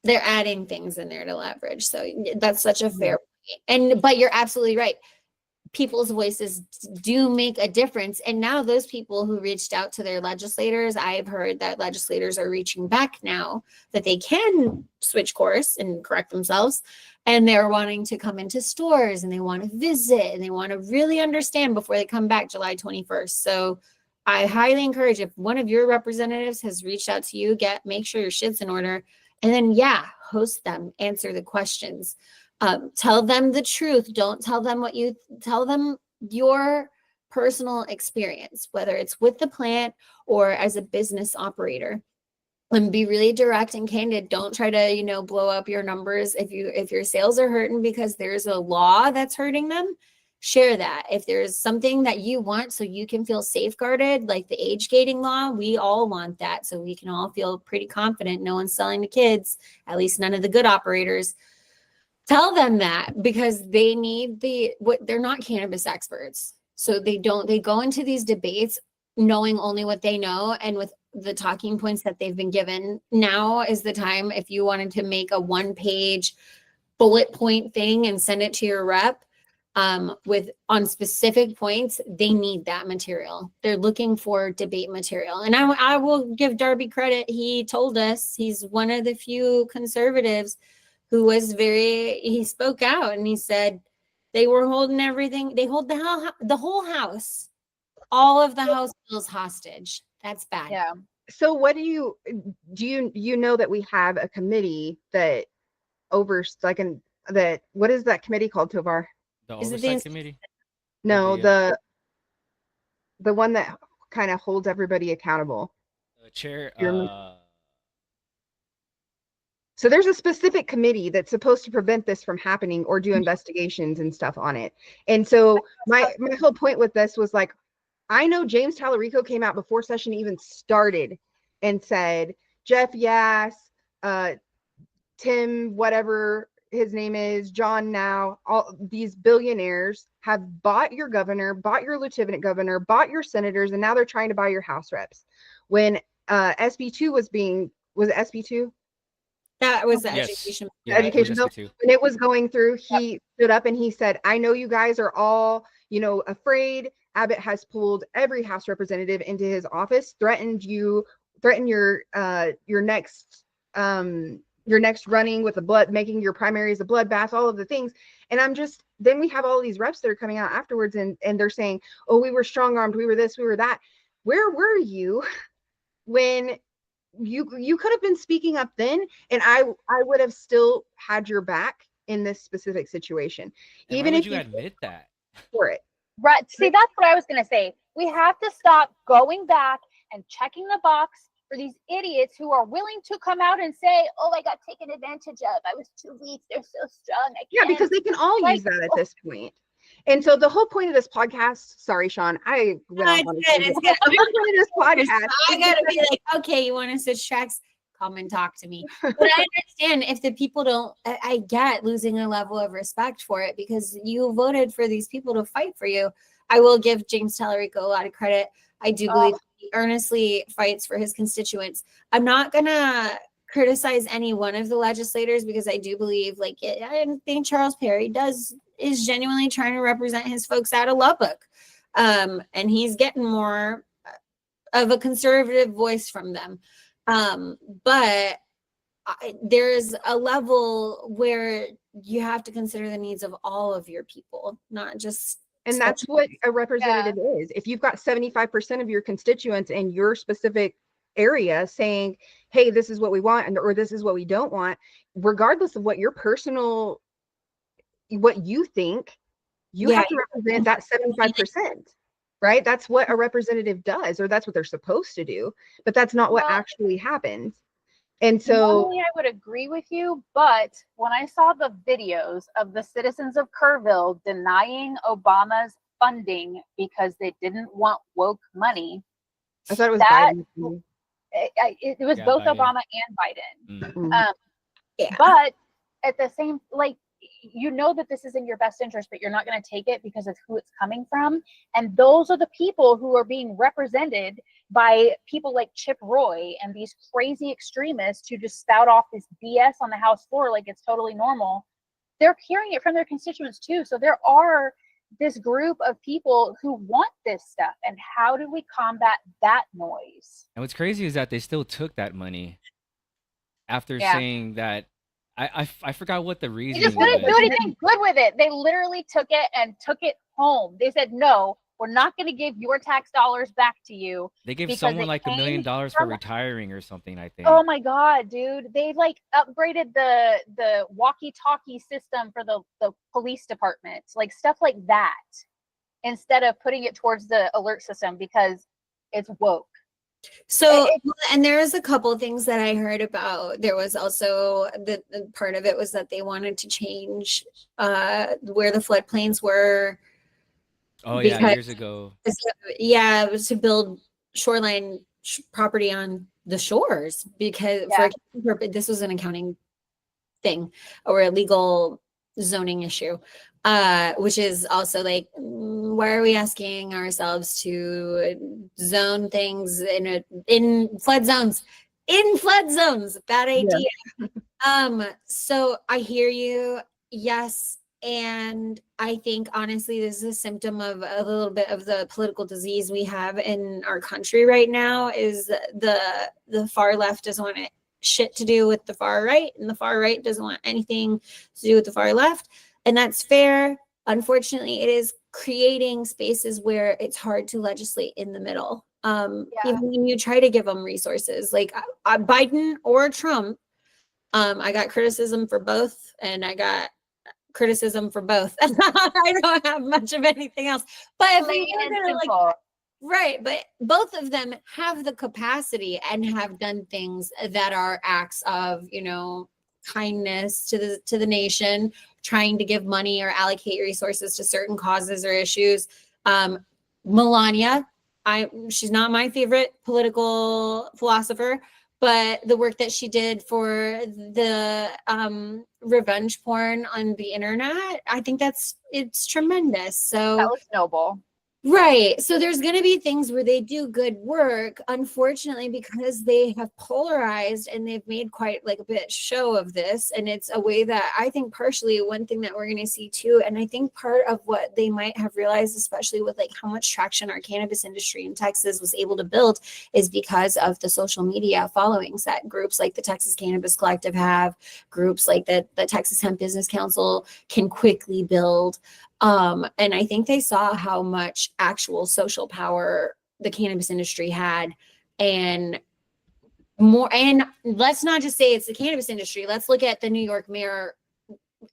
S5: they're adding things in there to leverage. So that's such a fair point. But you're absolutely right. People's voices do make a difference. And now those people who reached out to their legislators, I've heard that legislators are reaching back now that they can switch course and correct themselves. And they're wanting to come into stores and they want to visit and they want to really understand before they come back July 21st. So I highly encourage, if one of your representatives has reached out to you, make sure your shit's in order. And then, host them, answer the questions. Tell them the truth. Don't tell them tell them your personal experience, whether it's with the plant or as a business operator. And be really direct and candid. Don't try to, blow up your numbers. If your sales are hurting because there's a law that's hurting them, share that. If there's something that you want so you can feel safeguarded, like the age gating law, we all want that. So we can all feel pretty confident no one's selling to kids, at least none of the good operators. Tell them that, because they need they're not cannabis experts. So they go into these debates knowing only what they know and with the talking points that they've been given. Now is the time, if you wanted to make a 1-page bullet point thing and send it to your rep on specific points, they need that material. They're looking for debate material. And I will give Darby credit. He told us he's one of the few conservatives who was he spoke out and he said they were holding everything. They hold the whole house, all of the House bills hostage. That's bad.
S2: Yeah. So what do you know that we have a committee that what is that committee called, Tovar?
S3: The Oversight Committee?
S2: No, the one that kind of holds everybody accountable.
S3: The chair.
S2: So there's a specific committee that's supposed to prevent this from happening or do investigations and stuff on it. And so my whole point with this was like, I know James Tallarico came out before session even started and said, Jeff Yass, Tim, whatever his name is, John now, all these billionaires have bought your governor, bought your lieutenant governor, bought your senators, and now they're trying to buy your House reps. When SB2 was it SB2?
S5: That was the education.
S2: Yeah, education bill. When it was going through, he stood up and he said, I know you guys are all, afraid. Abbott has pulled every House representative into his office, threatened your next running with making your primaries a bloodbath, all of the things. And then we have all these reps that are coming out afterwards and they're saying, oh, we were strong armed, we were this, we were that. Where were you when you could have been speaking up then, and I would have still had your back in this specific situation.
S3: And even if you admit that
S2: for it.
S1: Right. See, that's what I was going to say. We have to stop going back and checking the box for these idiots who are willing to come out and say, oh, I got taken advantage of. I was too weak. They're so strong.
S2: Yeah, because they can all use that at this point. And so the whole point of this podcast, sorry, Shaun, I went off on
S5: it's good. The whole point of this podcast, I got to be like, okay, you want to switch tracks? Come and talk to me. But I understand if the people don't, I get losing a level of respect for it because you voted for these people to fight for you. I will give James Tallarico a lot of credit. I do believe he earnestly fights for his constituents. I'm not going to criticize any one of the legislators because I do believe I think Charles Perry is genuinely trying to represent his folks out of Lubbock. And he's getting more of a conservative voice from them. But there's a level where you have to consider the needs of all of your people, not just.
S2: And that's what a representative is. If you've got 75% of your constituents in your specific area saying, hey, this is what we want, or this is what we don't want, regardless of what your personal, what you think, you have to represent that 75%, right? That's what a representative does, or that's what they're supposed to do, but that's not what actually happens. And so
S1: normally I would agree with you, but when I saw the videos of the citizens of Kerrville denying Obama's funding because they didn't want woke money,
S2: I thought it was Biden.
S1: It was both
S3: Biden.
S1: Obama and Biden.
S2: Mm-hmm.
S1: But at the same, like, you know that this is in your best interest, but you're not going to take it because of who it's coming from. And those are the people who are being represented by people like Chip Roy and these crazy extremists who just spout off this BS on the House floor like it's totally normal. They're hearing it from their constituents too. So there are this group of people who want this stuff. And how do we combat that noise?
S3: And what's crazy is that they still took that money after saying that. I forgot what the reason
S1: They just
S3: was.
S1: didn't do anything good with it. They literally took it and took it home. They said, no, we're not going to give your tax dollars back to you.
S3: They gave someone like $1 million for retiring or something, I think.
S1: Oh my God, dude. They like upgraded the walkie-talkie system for the police department, like stuff like that, instead of putting it towards the alert system because it's woke.
S5: So, and there was a couple of things that I heard about. There was also the part of it was that they wanted to change where the floodplains were.
S3: Oh yeah, years ago.
S5: Yeah, it was to build shoreline property on the shores because this was an accounting thing or a legal zoning issue. Which is also like, why are we asking ourselves to zone things in flood zones? In flood zones, bad idea. Yeah. So I hear you. Yes. And I think honestly, this is a symptom of a little bit of the political disease we have in our country right now is the far left doesn't want shit to do with the far right, and the far right doesn't want anything to do with the far left. And that's fair. Unfortunately, it is creating spaces where it's hard to legislate in the middle. Even when you try to give them resources, like Biden or Trump, I got criticism for both, and I got criticism for both. I don't have much of anything else. But if right, but both of them have the capacity and have done things that are acts of, kindness to the nation, trying to give money or allocate resources to certain causes or issues. Melania, she's not my favorite political philosopher, but the work that she did for the revenge porn on the internet, I think it's tremendous. So
S1: that was noble.
S5: Right. So there's going to be things where they do good work, unfortunately, because they have polarized and they've made quite like a bit show of this. And it's a way that I think partially one thing that we're going to see too. And I think part of what they might have realized, especially with like how much traction our cannabis industry in Texas was able to build, is because of the social media followings that groups like the Texas Cannabis Collective have, groups like the Texas Hemp Business Council can quickly build. And I think they saw how much actual social power the cannabis industry had, and more. And let's not just say it's the cannabis industry. Let's look at the New York mayor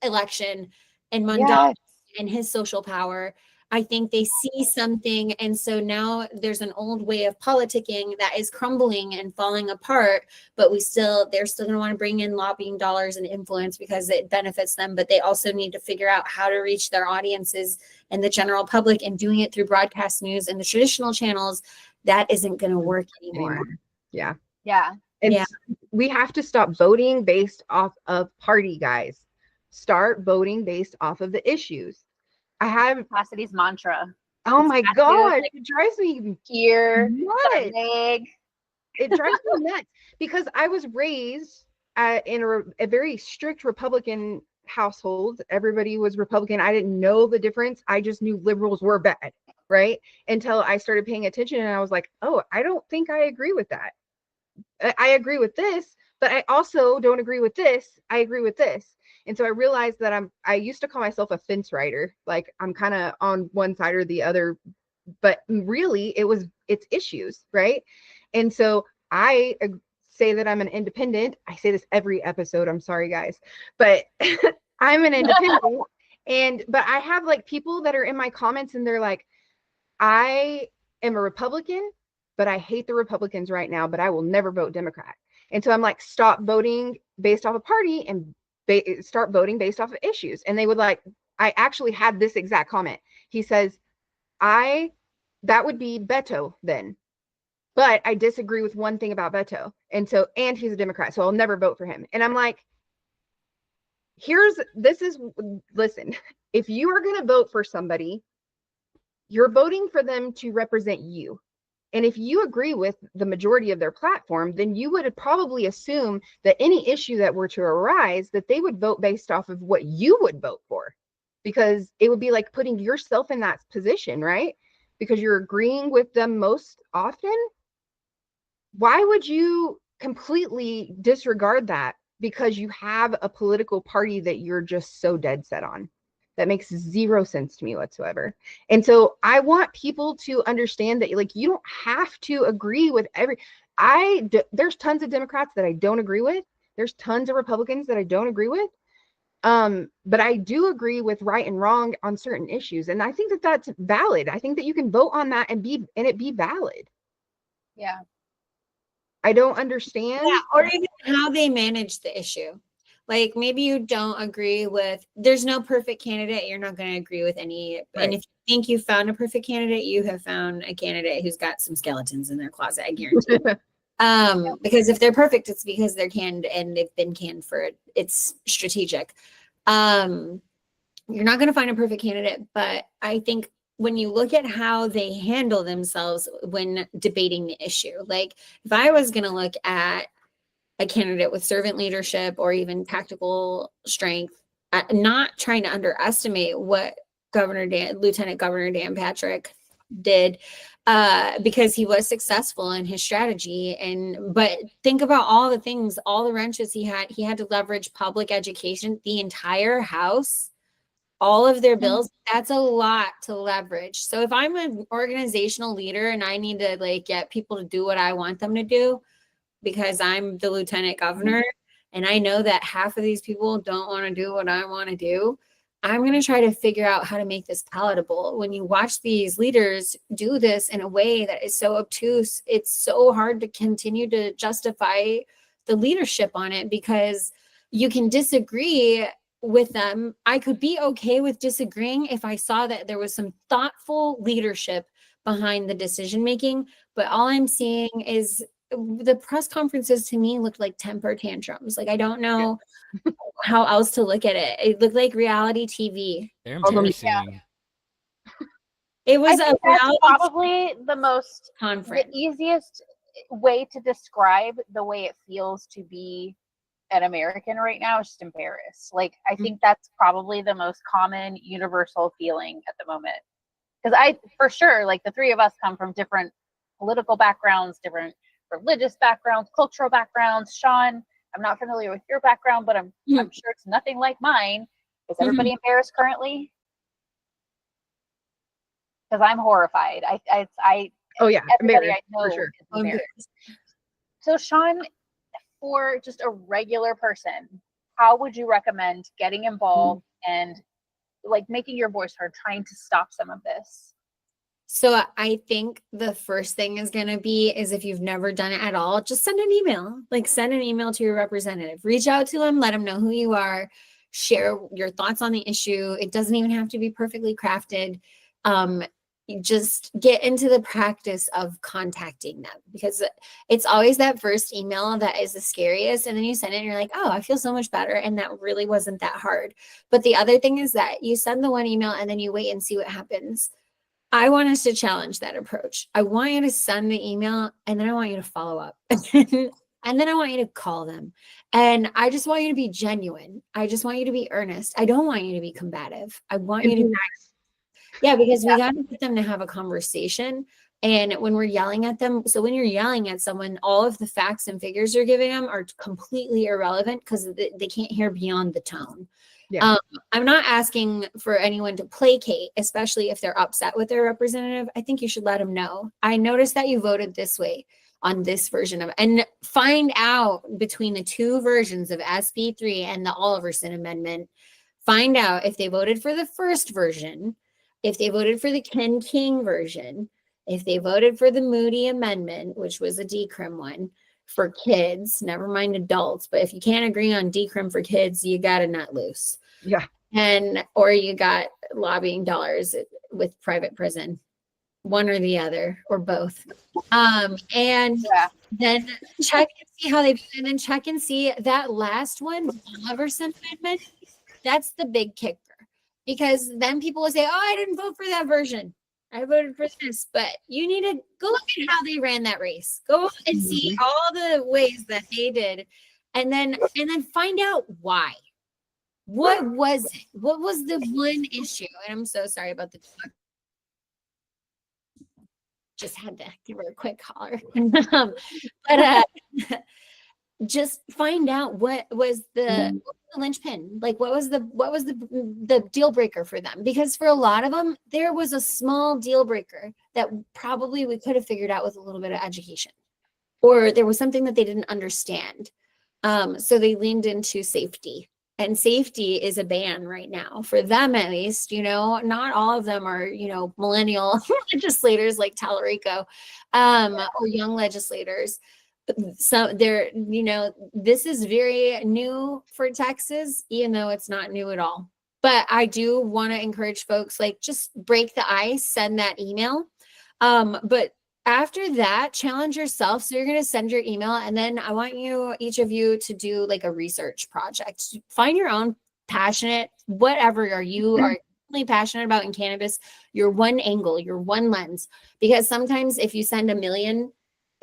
S5: election and Mundell and his social power. I think they see something. And so now there's an old way of politicking that is crumbling and falling apart, but they're still going to want to bring in lobbying dollars and influence because it benefits them. But they also need to figure out how to reach their audiences and the general public, and doing it through broadcast news and the traditional channels. That isn't going to work anymore.
S2: Yeah.
S1: Yeah.
S2: And we have to stop voting based off of party, guys. Start voting based off of the issues. I have
S1: Cassidy's mantra.
S2: Oh my God, it drives me
S1: here.
S2: Nuts.
S1: Leg.
S2: It drives me nuts because I was raised in a very strict Republican household. Everybody was Republican. I didn't know the difference. I just knew liberals were bad, right? Until I started paying attention and I was like, oh, I don't think I agree with that. I agree with this, but I also don't agree with this. I agree with this. And so I realized that I used to call myself a fence rider. Like I'm kind of on one side or the other, but really it's issues, right? And so I say that I'm an independent. I say this every episode. I'm sorry, guys, but I'm an independent. But I have like people that are in my comments and they're like, I am a Republican, but I hate the Republicans right now, but I will never vote Democrat. And so I'm like, stop voting based off a party and start voting based off of issues. And they would like, I actually had this exact comment. He says, that would be Beto then. But I disagree with one thing about Beto. And he's a Democrat, so I'll never vote for him. And I'm like, listen, if you are going to vote for somebody, you're voting for them to represent you. And if you agree with the majority of their platform, then you would probably assume that any issue that were to arise, that they would vote based off of what you would vote for, because it would be like putting yourself in that position, right? Because you're agreeing with them most often. Why would you completely disregard that because you have a political party that you're just so dead set on? That makes zero sense to me whatsoever. And so I want people to understand that like you don't have to agree with there's tons of Democrats that I don't agree with. There's tons of Republicans that I don't agree with. But I do agree with right and wrong on certain issues. And I think that that's valid. I think that you can vote on that and it be valid.
S1: Yeah.
S2: I don't understand.
S5: Yeah, or even how they manage the issue. Like maybe you don't agree with, there's no perfect candidate. You're not going to agree with any. Right. And if you think you found a perfect candidate, you have found a candidate who's got some skeletons in their closet, I guarantee. Because if they're perfect, it's because they're canned and they've been canned for it. It's strategic. You're not going to find a perfect candidate, but I think when you look at how they handle themselves when debating the issue, like if I was going to look at a candidate with servant leadership or even tactical strength, not trying to underestimate what Lieutenant Governor Dan Patrick did, because he was successful in his strategy. But think about all the things, all the wrenches he had. He had to leverage public education, the entire House, all of their bills. That's a lot to leverage. So if I'm an organizational leader and I need to like get people to do what I want them to do, because I'm the lieutenant governor and I know that half of these people don't want to do what I want to do, I'm going to try to figure out how to make this palatable. When you watch these leaders do this in a way that is so obtuse, it's so hard to continue to justify the leadership on it, because you can disagree with them. I could be okay with disagreeing if I saw that there was some thoughtful leadership behind the decision making, but all I'm seeing is the press conferences to me looked like temper tantrums. Like, I don't know how else to look at it. It looked like reality TV.
S3: They're embarrassing.
S5: It was
S1: that's probably the easiest way to describe the way it feels to be an American right now is just embarrassed. Like, I think that's probably the most common universal feeling at the moment. Because for sure, like the three of us come from different political backgrounds, different religious backgrounds, cultural backgrounds. Shaun, I'm not familiar with your background, but I'm sure it's nothing like mine. Is everybody embarrassed currently? Because I'm horrified.
S2: Oh yeah,
S1: everybody I know
S2: for sure.
S1: is embarrassed. So Shaun, for just a regular person, how would you recommend getting involved and like making your voice heard, trying to stop some of this?
S5: So I think the first thing is if you've never done it at all, just send an email. Like, send an email to your representative, reach out to them, let them know who you are, share your thoughts on the issue. It doesn't even have to be perfectly crafted. You just get into the practice of contacting them, because it's always that first email that is the scariest. And then you send it and you're like, oh, I feel so much better. And that really wasn't that hard. But the other thing is that you send the one email and then you wait and see what happens. I want us to challenge that approach. I want you to send the email and then I want you to follow up. And then I want you to call them. And I just want you to be genuine. I just want you to be earnest. I don't want you to be combative. I want you to be nice. Yeah, because we got to get them to have a conversation. And when we're yelling at them, so when you're yelling at someone, all of the facts and figures you're giving them are completely irrelevant because they can't hear beyond the tone.
S2: Yeah.
S5: I'm not asking for anyone to placate, especially if they're upset with their representative. I think you should let them know. I noticed that you voted this way on this version of it, and find out between the two versions of SB 3 and the Oliverson Amendment, find out if they voted for the first version, if they voted for the Ken King version, if they voted for the Moody Amendment, which was a decrim one for kids, never mind adults. But if you can't agree on decrim for kids, you got to nut loose.
S2: Yeah.
S5: Or you got lobbying dollars with private prison, one or the other, or both. And then check and see how they, and then check and see that last one, Oliverson Amendment. That's the big kicker, because then people will say, oh, I didn't vote for that version. I voted for this. But you need to go look at how they ran that race. Go and see all the ways that they did, and then find out why. What was it? What was the one issue? And I'm so sorry about the talk. Just had to give her a quick holler. But just find out what was the linchpin, like what was the deal breaker for them, because for a lot of them there was a small deal breaker that probably we could have figured out with a little bit of education, or there was something that they didn't understand, so they leaned into safety, and safety is a ban right now for them, at least. Not all of them are millennial legislators like Tallarico, or young legislators. So this is very new for Texas, even though it's not new at all. But I do want to encourage folks, like, just break the ice, send that email. But after that, challenge yourself. So you're going to send your email, and then I want each of you to do like a research project. Find your own passionate, whatever you are really passionate about in cannabis, your one angle, your one lens. Because sometimes if you send 1 million,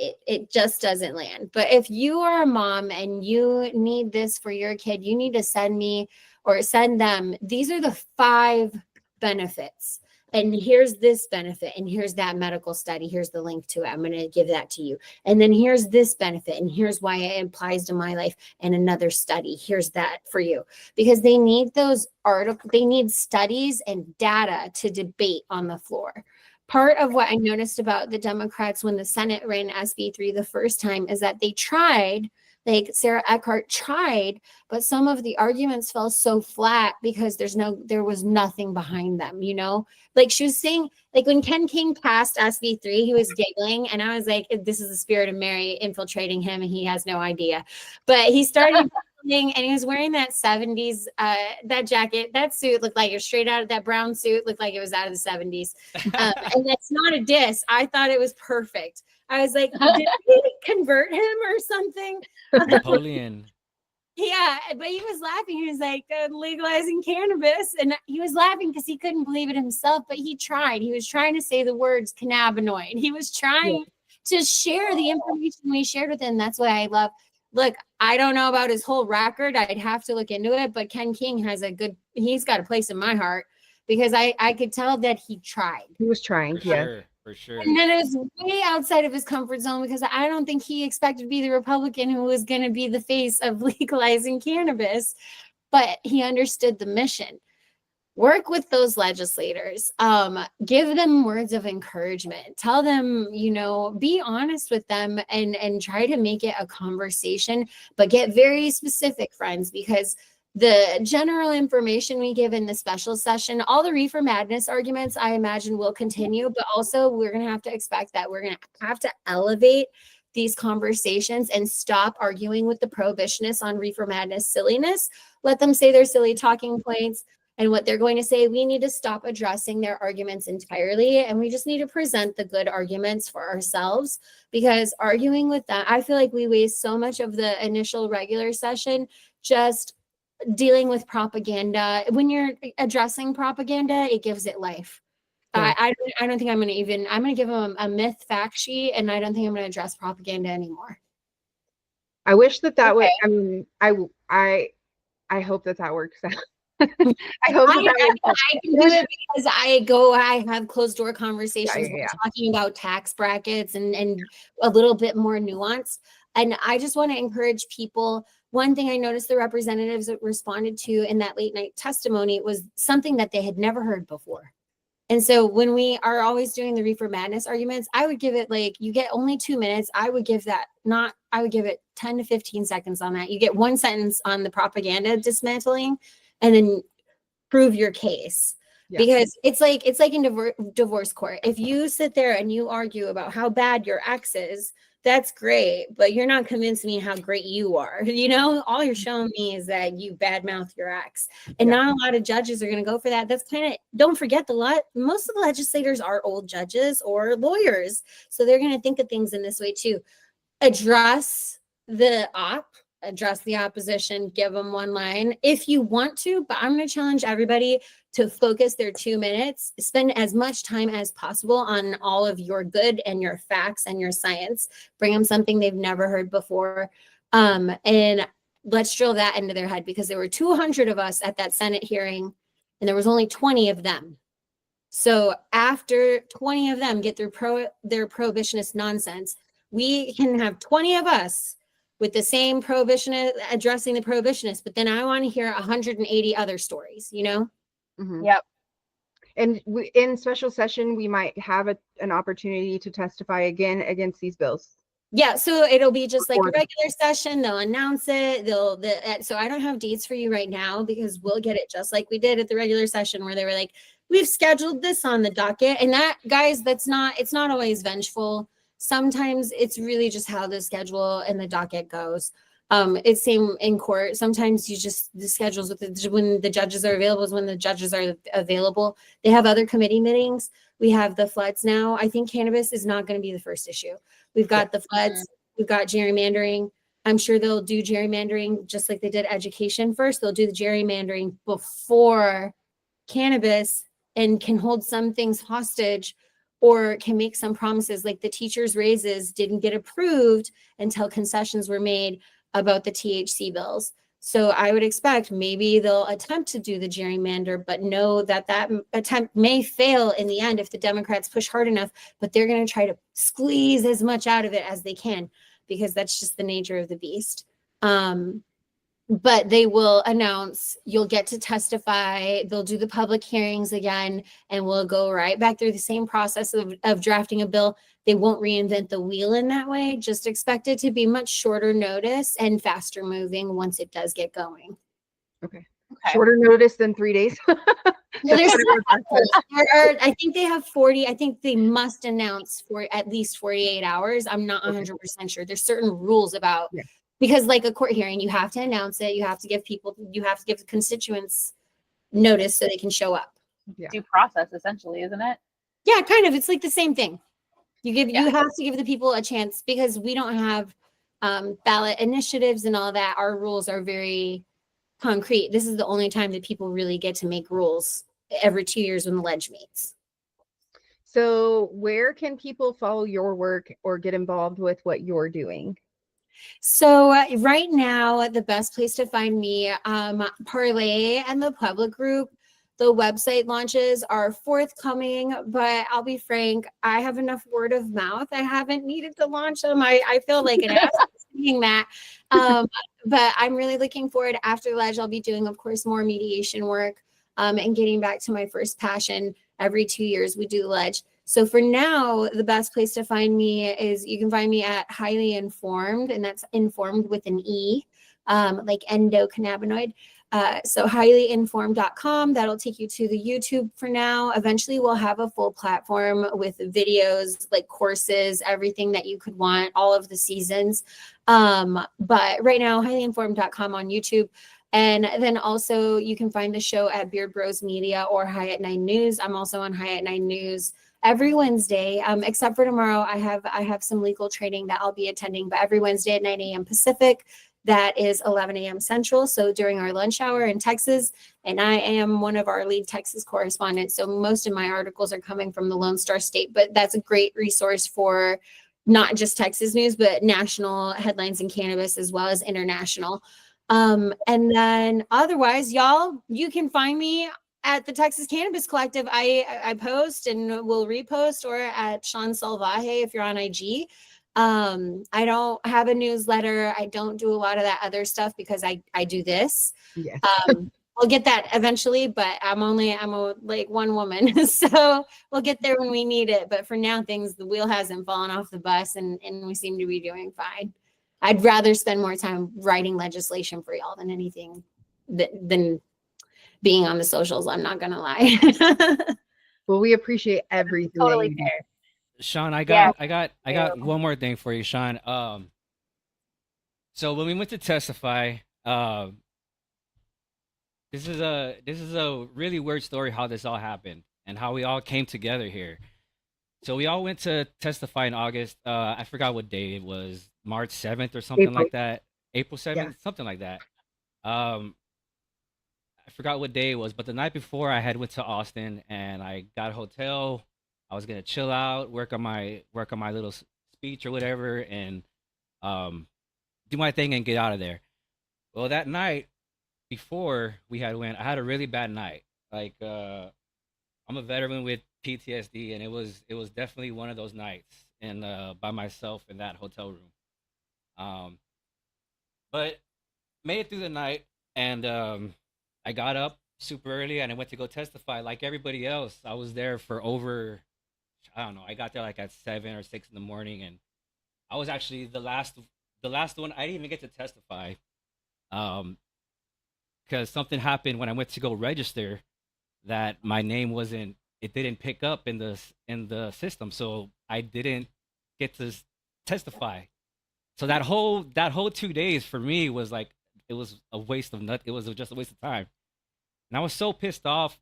S5: it just doesn't land. But if you are a mom and you need this for your kid, you need to send me or send them. These are the 5 benefits. And here's this benefit, and here's that medical study. Here's the link to it. I'm going to give that to you. And then here's this benefit, and here's why it applies to my life, and another study. Here's that for you. Because they need those articles, they need studies and data to debate on the floor. Part of what I noticed about the Democrats when the Senate ran SB 3 the first time is that they tried, like Sarah Eckhart tried, but some of the arguments fell so flat because there was nothing behind them, Like she was saying, like when Ken King passed SB 3, he was giggling, and I was like, this is the spirit of Mary infiltrating him, and he has no idea. But he started and he was wearing that 70s, that jacket, that suit looked like it was straight out of that brown suit, looked like it was out of the 70s. And that's not a diss. I thought it was perfect. I was like, did we convert him or something?
S3: Napoleon.
S5: Yeah, but he was laughing. He was like, legalizing cannabis. And he was laughing because he couldn't believe it himself, but he tried. He was trying to say the words cannabinoid. He was trying to share the information we shared with him. That's what I love. Look, I don't know about his whole record. I'd have to look into it, but Ken King he's got a place in my heart, because I could tell that he tried.
S2: He was trying,
S3: For sure.
S5: And then it was way outside of his comfort zone, because I don't think he expected to be the Republican who was going to be the face of legalizing cannabis, but he understood the mission. Work with those legislators, give them words of encouragement, tell them, be honest with them, and try to make it a conversation, but get very specific, friends, because the general information we give in the special session, all the reefer madness arguments, I imagine will continue, but also we're going to have to expect that we're going to have to elevate these conversations and stop arguing with the prohibitionists on reefer madness silliness. Let them say their silly talking points and what they're going to say. We need to stop addressing their arguments entirely, and we just need to present the good arguments for ourselves, because arguing with them, I feel like we waste so much of the initial regular session just dealing with propaganda. When you're addressing propaganda, it gives it life. Yeah. I don't think I'm going to give them a myth fact sheet, and I don't think I'm going to address propaganda anymore.
S2: I wish that would, I hope that works out. I hope that
S5: I can do it because I have closed door conversations
S2: Yeah.
S5: when talking about tax brackets and a little bit more nuance. And I just want to encourage people. One thing I noticed the representatives that responded to in that late night testimony was something that they had never heard before. And so when we are always doing the reefer madness arguments, I would give it like, you get only 2 minutes. I would give it 10 to 15 seconds on that. You get 1 sentence on the propaganda dismantling and then prove your case. Yeah. Because it's like in divorce court. If you sit there and you argue about how bad your ex is, that's great, but you're not convincing me how great you are. You know, all you're showing me is that you badmouth your ex, and not a lot of judges are going to go for that. That's kind of, don't forget most of the legislators are old judges or lawyers. So they're going to think of things in this way too. Address the opposition, give them one line if you want to, but I'm going to challenge everybody to focus their 2 minutes, spend as much time as possible on all of your good and your facts and your science, bring them something they've never heard before. And let's drill that into their head, because there were 200 of us at that Senate hearing and there was only 20 of them. So after 20 of them get their prohibitionist nonsense, we can have 20 of us with the same prohibitionist addressing the prohibitionists, but then I want to hear 180 other stories, you know?
S2: Mm-hmm.
S1: Yep.
S2: And in special session, we might have an opportunity to testify again against these bills.
S5: Yeah, so it'll be just like a regular session. They'll announce it. So I don't have dates for you right now, because we'll get it just like we did at the regular session, where they were like, we've scheduled this on the docket. And that, guys, it's not always vengeful. Sometimes it's really just how the schedule and the docket goes. It's same in court. Sometimes the schedules when the judges are available is when the judges are available. They have other committee meetings. We have the floods now. I think cannabis is not going to be the first issue. We've got the floods. We've got gerrymandering. I'm sure they'll do gerrymandering just like they did education first. They'll do the gerrymandering before cannabis and can hold some things hostage, or can make some promises, like the teachers' raises didn't get approved until concessions were made about the THC bills. So I would expect maybe they'll attempt to do the gerrymander, but know that attempt may fail in the end if the Democrats push hard enough, but they're going to try to squeeze as much out of it as they can, because that's just the nature of the beast. But they will announce, you'll get to testify, they'll do the public hearings again, and we'll go right back through the same process of drafting a bill. They won't reinvent the wheel in that way. Just expect it to be much shorter notice and faster moving once it does get going.
S2: Okay. Shorter notice than 3 days.
S5: I think they have 40. I think they must announce for at least 48 hours. I'm not 100% sure. There's certain rules about, because like a court hearing, you have to announce it. You have to give the constituents notice so they can show up.
S1: Due process, essentially, isn't it?
S5: Yeah, kind of. It's like the same thing. You have to give the people a chance, because we don't have ballot initiatives and all that. Our rules are very concrete. This is the only time that people really get to make rules, every 2 years when the ledge meets.
S2: So where can people follow your work or get involved with what you're doing?
S5: So right now, the best place to find me, Parlay and the Public Group. The website launches are forthcoming, but I'll be frank, I have enough word of mouth. I haven't needed to launch them. I feel like an ass saying that. But I'm really looking forward. After Ledge, I'll be doing, of course, more mediation work and getting back to my first passion. Every 2 years, we do Ledge. So for now, the best place to find me is, you can find me at Highly Informed, and that's informed with an E, like endocannabinoid. So highlyinformed.com, that'll take you to the YouTube for now. Eventually we'll have a full platform with videos, like courses, everything that you could want, all of the seasons. But right now, highlyinformed.com on YouTube. And then also you can find the show at Beard Bros Media or High at 9 News. I'm also on High at 9 News every Wednesday, except for tomorrow. I have some legal training that I'll be attending, but every Wednesday at 9 a.m. Pacific. That is 11 a.m. Central. So during our lunch hour in Texas, and I am one of our lead Texas correspondents. So most of my articles are coming from the Lone Star State, but that's a great resource for not just Texas news, but national headlines in cannabis as well as international. And then otherwise, y'all, you can find me at the Texas Cannabis Collective. I post and will repost, or at Shaun Salvaje if you're on IG. I don't have a newsletter. I don't do a lot of that other stuff because I do this.
S2: Yes.
S5: I'll get that eventually, but I'm like one woman. So we'll get there when we need it. But for now, the wheel hasn't fallen off the bus, and we seem to be doing fine. I'd rather spend more time writing legislation for y'all than anything than being on the socials. I'm not gonna lie.
S2: Well, we appreciate everything.
S1: Totally fair.
S3: Sean, I
S1: Yeah.
S3: got one more thing for you, Sean. So when we went to testify, this is a really weird story how this all happened and how we all came together here. So we all went to testify in August. I forgot what day it was, March 7th or something like that. April 7th,
S2: Yeah.
S3: something like that. I forgot what day it was, but the night before I had went to Austin and I got a hotel. I was gonna chill out, work on my little speech or whatever, and do my thing and get out of there. Well, that night before we had went, I had a really bad night. Like I'm a veteran with PTSD, and it was definitely one of those nights, and by myself in that hotel room. But made it through the night, and I got up super early and I went to go testify like everybody else. I was there for over, I don't know, I got there like at 7 or 6 in the morning, and I was actually the last one. I didn't even get to testify. Because something happened when I went to go register that my name it didn't pick up in the system, so I didn't get to testify. So that whole 2 days for me was like, it was a waste of it was just a waste of time, and I was so pissed off.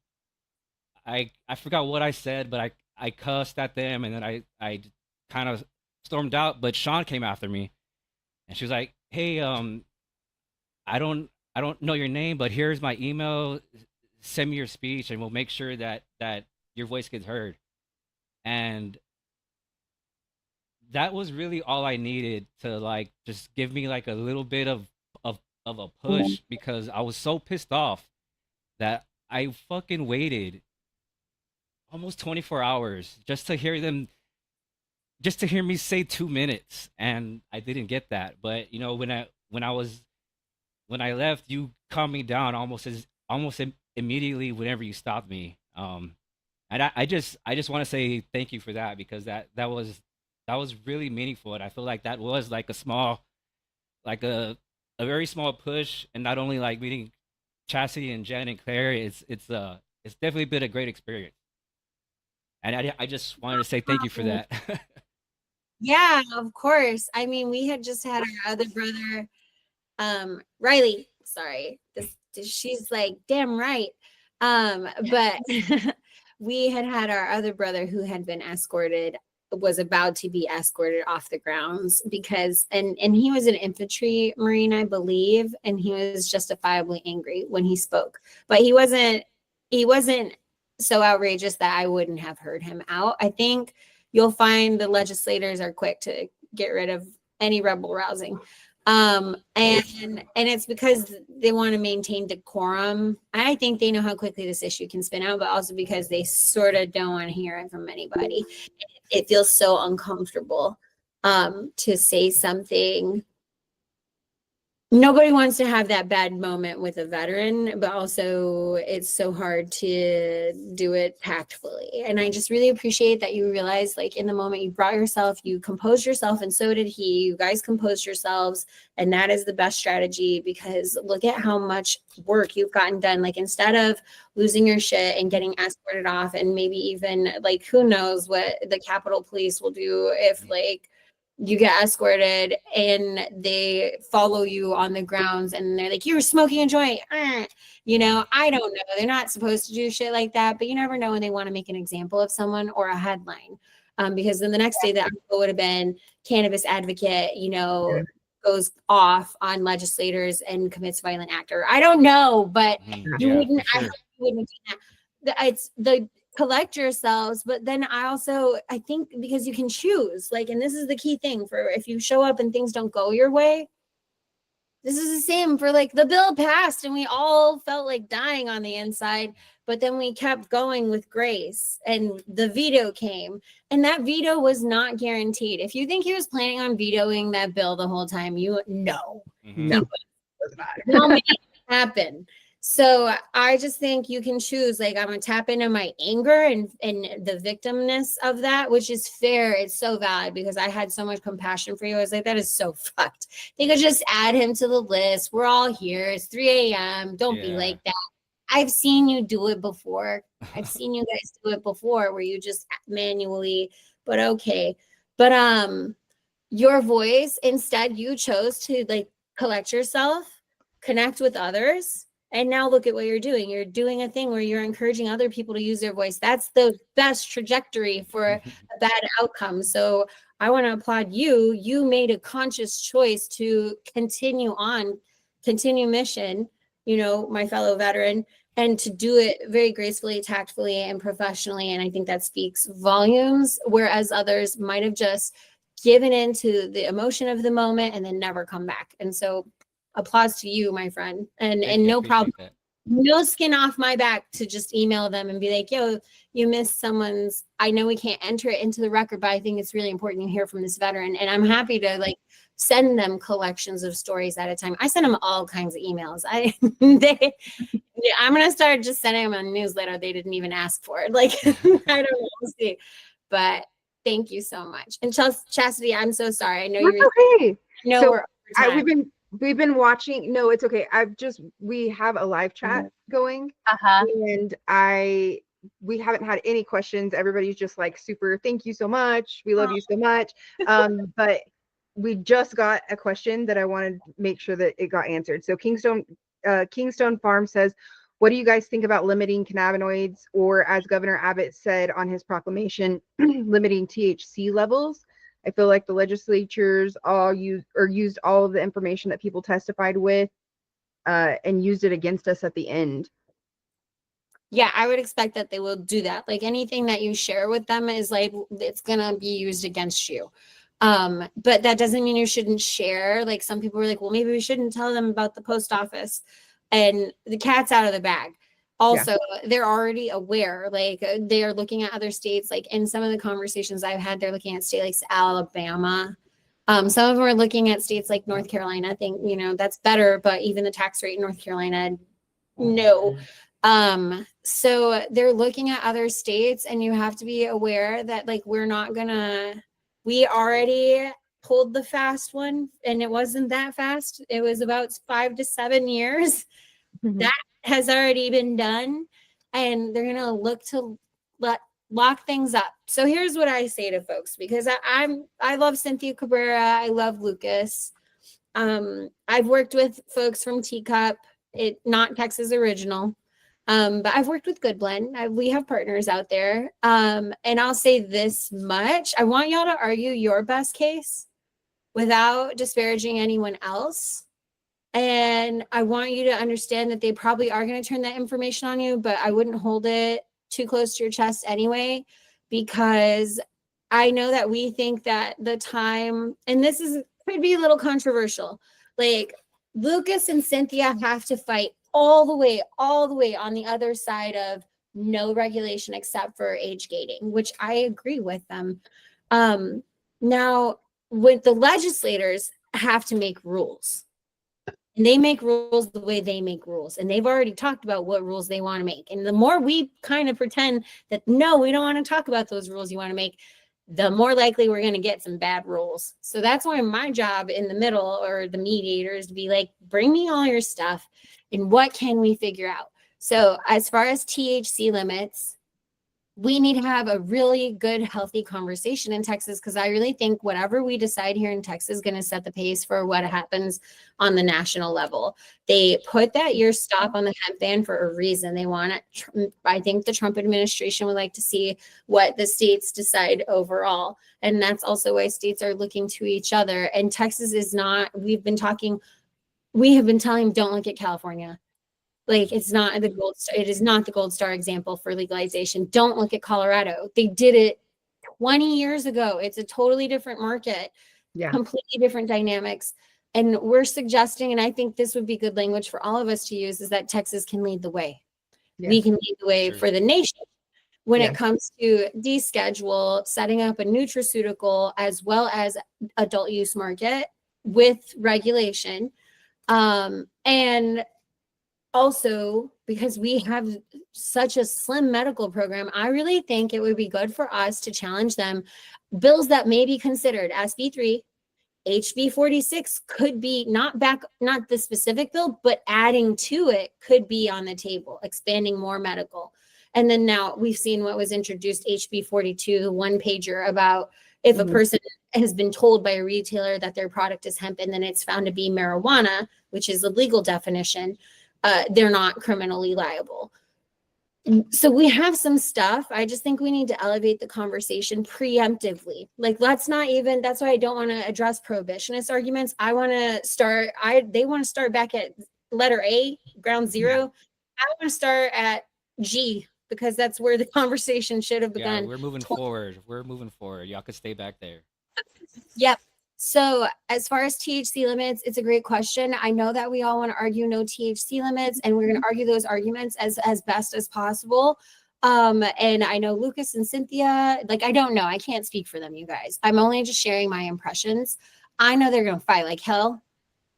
S3: I forgot what I said, but I cussed at them, and then I kind of stormed out. But Sean came after me, and she was like, "Hey, I don't know your name, but here's my email. Send me your speech, and we'll make sure that your voice gets heard." And that was really all I needed to like just give me like a little bit of a push, because I was so pissed off that I fucking waited almost 24 hours just to hear me say 2 minutes, and I didn't get that. But you know, when I left, you calmed me down almost immediately whenever you stopped me. And I just want to say thank you for that, because that was really meaningful, and I feel like that was like a very small push, and not only like meeting Chastity and Jen and Claire, it's definitely been a great experience, and I just wanted to say thank you for that.
S5: Yeah, of course. I mean, we had just had our other brother, Riley. Sorry, she's like, damn right. But we had our other brother who had been was about to be escorted off the grounds because, and he was an infantry Marine, I believe, and he was justifiably angry when he spoke, but he wasn't so outrageous that I wouldn't have heard him out. I think you'll find the legislators are quick to get rid of any rebel rousing. And it's because they want to maintain decorum. I think they know how quickly this issue can spin out, but also because they sort of don't want to hear it from anybody. It feels so uncomfortable to say something. Nobody wants to have that bad moment with a veteran, but also it's so hard to do it tactfully. And I just really appreciate that you realized, like, in the moment you brought yourself, you composed yourself, and so did he. You guys composed yourselves, and that is the best strategy, because look at how much work you've gotten done. Like, instead of losing your shit and getting escorted off, and maybe even, like, who knows what the Capitol Police will do if, like, you get escorted and they follow you on the grounds and they're like, you were smoking a joint. You know, I don't know. They're not supposed to do shit like that, but you never know when they want to make an example of someone or a headline. Because then the next day that article would have been cannabis advocate, you know, goes off on legislators and commits violent act. Or I don't know, but you wouldn't, I hope you wouldn't do that. It's the collect yourselves, but then I think because you can choose, like, and this is the key thing for if you show up and things don't go your way, This is the same for like the bill passed and we all felt like dying on the inside, but then we kept going with grace and the veto came, and that veto was not guaranteed. If you think he was planning on vetoing that bill the whole time, you know,
S2: No,
S5: no, make it happen. So I just think you can choose, like, I'm gonna tap into my anger and the victimness of that, which is fair. It's so valid because I had so much compassion for you. I was like, that is so fucked. They could just add him to the list. We're all here. It's 3 a.m. Don't be like that. I've seen you do it before. I've seen you guys do it before where you just manually, but okay. But your voice, instead you chose to like collect yourself, connect with others. And now look at what you're doing. You're doing a thing where you're encouraging other people to use their voice. That's the best trajectory for a bad outcome. So I want to applaud you. You made a conscious choice to continue mission, you know, my fellow veteran, and to do it very gracefully, tactfully, and professionally. And I think that speaks volumes, whereas others might have just given in to the emotion of the moment and then never come back. And so applause to you, my friend. And no problem. That. No skin off my back to just email them and be like, yo, you missed someone's, I know we can't enter it into the record, but I think it's really important you hear from this veteran. And I'm happy to like send them collections of stories at a time. I send them all kinds of emails. I'm going to start just sending them a newsletter they didn't even ask for. Like, I don't know, we'll see. But thank you so much. And Chastity, I'm so sorry. I know you're
S2: okay.
S5: No,
S2: so
S5: we're over time.
S2: We've been watching. No, it's okay. We have a live chat going, and we haven't had any questions. Everybody's just like super. Thank you so much. We love you so much. But we just got a question that I wanted to make sure that it got answered. So Kingstone Farm says, what do you guys think about limiting cannabinoids, or as Governor Abbott said on his proclamation, limiting THC levels? I feel like the legislatures used all of the information that people testified with and used it against us at the end.
S5: Yeah, I would expect that they will do that. Like anything that you share with them is like, it's going to be used against you. But that doesn't mean you shouldn't share. Like some people were like, well, maybe we shouldn't tell them about the post office, and the cat's out of the bag. Also, they're already aware, like they're looking at other states, like in some of the conversations I've had, they're looking at states like Alabama. Some of them are looking at states like North Carolina. I think, you know, that's better, but even the tax rate in North Carolina, no. So they're looking at other states, and you have to be aware that like, we already pulled the fast one, and it wasn't that fast. It was about 5 to 7 years. That has already been done, and they're going to look to lock things up. So here's what I say to folks, because I love Cynthia Cabrera. I love Lucas. I've worked with folks from Teacup, not Texas original. But I've worked with Good Blend. We have partners out there. And I'll say this much. I want y'all to argue your best case without disparaging anyone else. And I want you to understand that they probably are going to turn that information on you, but I wouldn't hold it too close to your chest anyway, because I know that we think that the time, and this could be a little controversial, like Lucas and Cynthia have to fight all the way on the other side of no regulation except for age gating, which I agree with them. Now, with the legislators have to make rules. And they make rules the way they make rules. And they've already talked about what rules they want to make. And the more we kind of pretend that, no, we don't want to talk about those rules you want to make, the more likely we're going to get some bad rules. So that's why my job in the middle, or the mediator, is to be like, bring me all your stuff and what can we figure out? So as far as THC limits, we need to have a really good, healthy conversation in Texas, because I really think whatever we decide here in Texas is going to set the pace for what happens on the national level. They put that year stop on the hemp ban for a reason. They want it. I think the Trump administration would like to see what the states decide overall. And that's also why states are looking to each other. And Texas is not, we have been telling them, don't look at California. Like, it's not the gold star. It is not the gold star example for legalization. Don't look at Colorado. They did it 20 years ago. It's a totally different market, completely different dynamics. And we're suggesting, and I think this would be good language for all of us to use, is that Texas can lead the way.
S2: Yeah.
S5: We can lead the way for the nation when
S2: Yeah.
S5: it comes to deschedule, setting up a nutraceutical as well as adult use market with regulation. And also, because we have such a slim medical program, I really think it would be good for us to challenge them. Bills that may be considered SB3, HB 46 could be not the specific bill, but adding to it could be on the table, expanding more medical. And then now we've seen what was introduced, HB 42, the one pager about if a person has been told by a retailer that their product is hemp and then it's found to be marijuana, which is the legal definition, they're not criminally liable. So we have some stuff. I just think we need to elevate the conversation preemptively. Like, let's not even, that's why I don't want to address prohibitionist arguments. They want to start back at letter A, ground zero. Yeah. I want to start at G, because that's where the conversation should have begun.
S3: Yeah, we're moving forward. We're moving forward. Y'all can stay back there.
S5: Yep. So as far as THC limits, it's a great question. I know that we all want to argue no THC limits, and we're going to argue those arguments as best as possible. And I know Lucas and Cynthia, like, I don't know. I can't speak for them, you guys. I'm only just sharing my impressions. I know they're going to fight like hell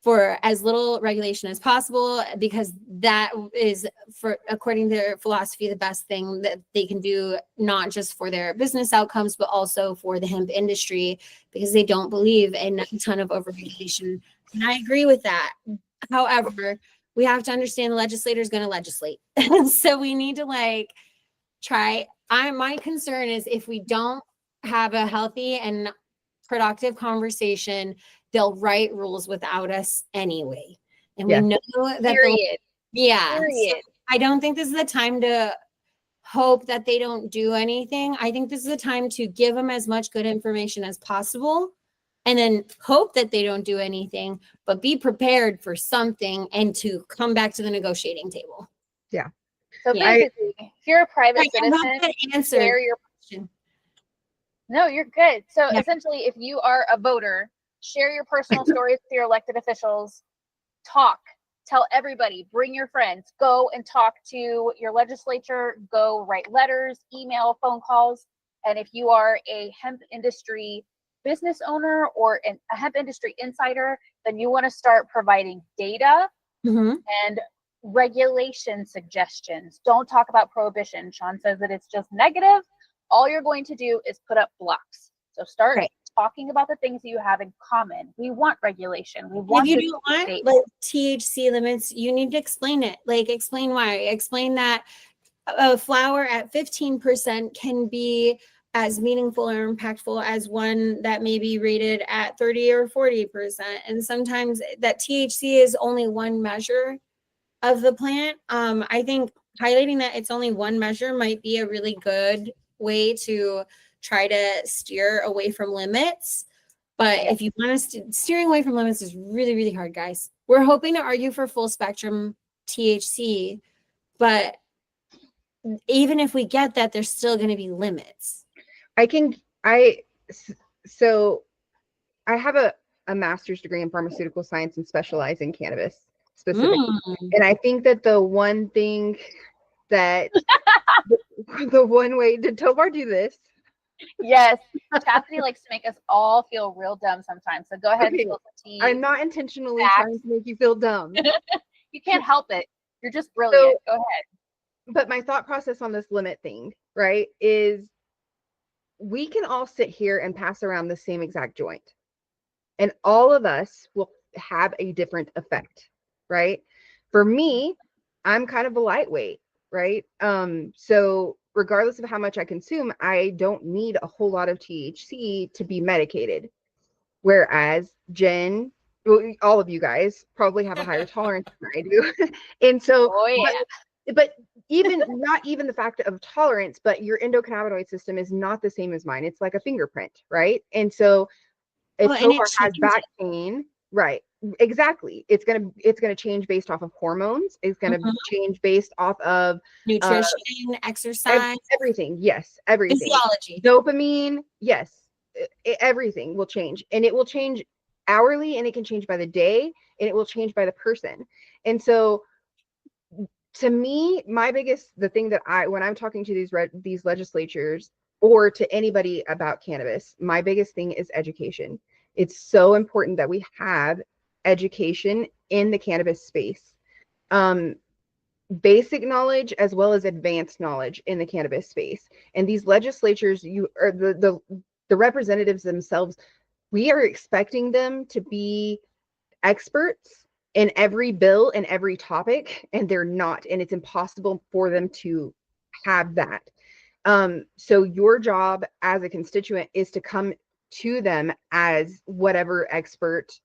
S5: for as little regulation as possible, because that is, for according to their philosophy, the best thing that they can do, not just for their business outcomes, but also for the hemp industry, because they don't believe in a ton of overregulation. And I agree with that. However, we have to understand the legislator is going to legislate. So we need to my concern is if we don't have a healthy and productive conversation, they'll write rules without us anyway. And we know that.
S1: Period.
S5: So I don't think this is the time to hope that they don't do anything. I think this is the time to give them as much good information as possible, and then hope that they don't do anything, but be prepared for something and to come back to the negotiating table.
S2: Yeah.
S1: So basically, if you're a private citizen, share your
S5: question.
S1: No, you're good. So essentially, if you are a voter, share your personal stories with your elected officials. Tell everybody, bring your friends, go and talk to your legislature, go write letters, email, phone calls. And if you are a hemp industry business owner or a hemp industry insider, then you want to start providing data and regulation suggestions. Don't talk about prohibition. Shaun says that it's just negative. All you're going to do is put up blocks. So start talking about the things that you have in common. We want regulation. We want.
S5: If you do want like THC limits, you need to explain it. Like, explain why. Explain that a flower at 15% can be as meaningful or impactful as one that may be rated at 30 or 40%. And sometimes that THC is only one measure of the plant. I think highlighting that it's only one measure might be a really good way to try to steer away from limits. But if you want to steering away from limits is really, really hard, guys. We're hoping to argue for full spectrum THC, but even if we get that, there's still going to be limits.
S2: So I have a master's degree in pharmaceutical science and specialize in cannabis specifically. And I think that the one thing that the one way, did Tovar do this?
S1: Yes, Chastity likes to make us all feel real dumb sometimes. So go ahead and spill the tea.
S2: I'm not intentionally trying to make you feel dumb.
S1: You can't help it. You're just brilliant. Go ahead.
S2: But my thought process on this limit thing, right, is we can all sit here and pass around the same exact joint, and all of us will have a different effect, right? For me, I'm kind of a lightweight, right? So regardless of how much I consume, I don't need a whole lot of THC to be medicated. Whereas Jen, well, all of you guys probably have a higher tolerance than I do. And so, but even not even the fact of tolerance, but your endocannabinoid system is not the same as mine. It's like a fingerprint, right? And so if Tovar has back pain, right, exactly, it's gonna change based off of hormones. It's gonna change based off of
S5: nutrition, exercise,
S2: everything. Yes, everything.
S5: Physiology,
S2: dopamine. Yes, everything will change, and it will change hourly and it can change by the day and it will change by the person. And so to me, the thing that when I'm talking to these legislatures or to anybody about cannabis, my biggest thing is education. It's so important that we have education in the cannabis space. Basic knowledge as well as advanced knowledge in the cannabis space. And these legislatures, the representatives themselves, we are expecting them to be experts in every bill and every topic, and they're not, and it's impossible for them to have that. So your job as a constituent is to come to them as whatever expert,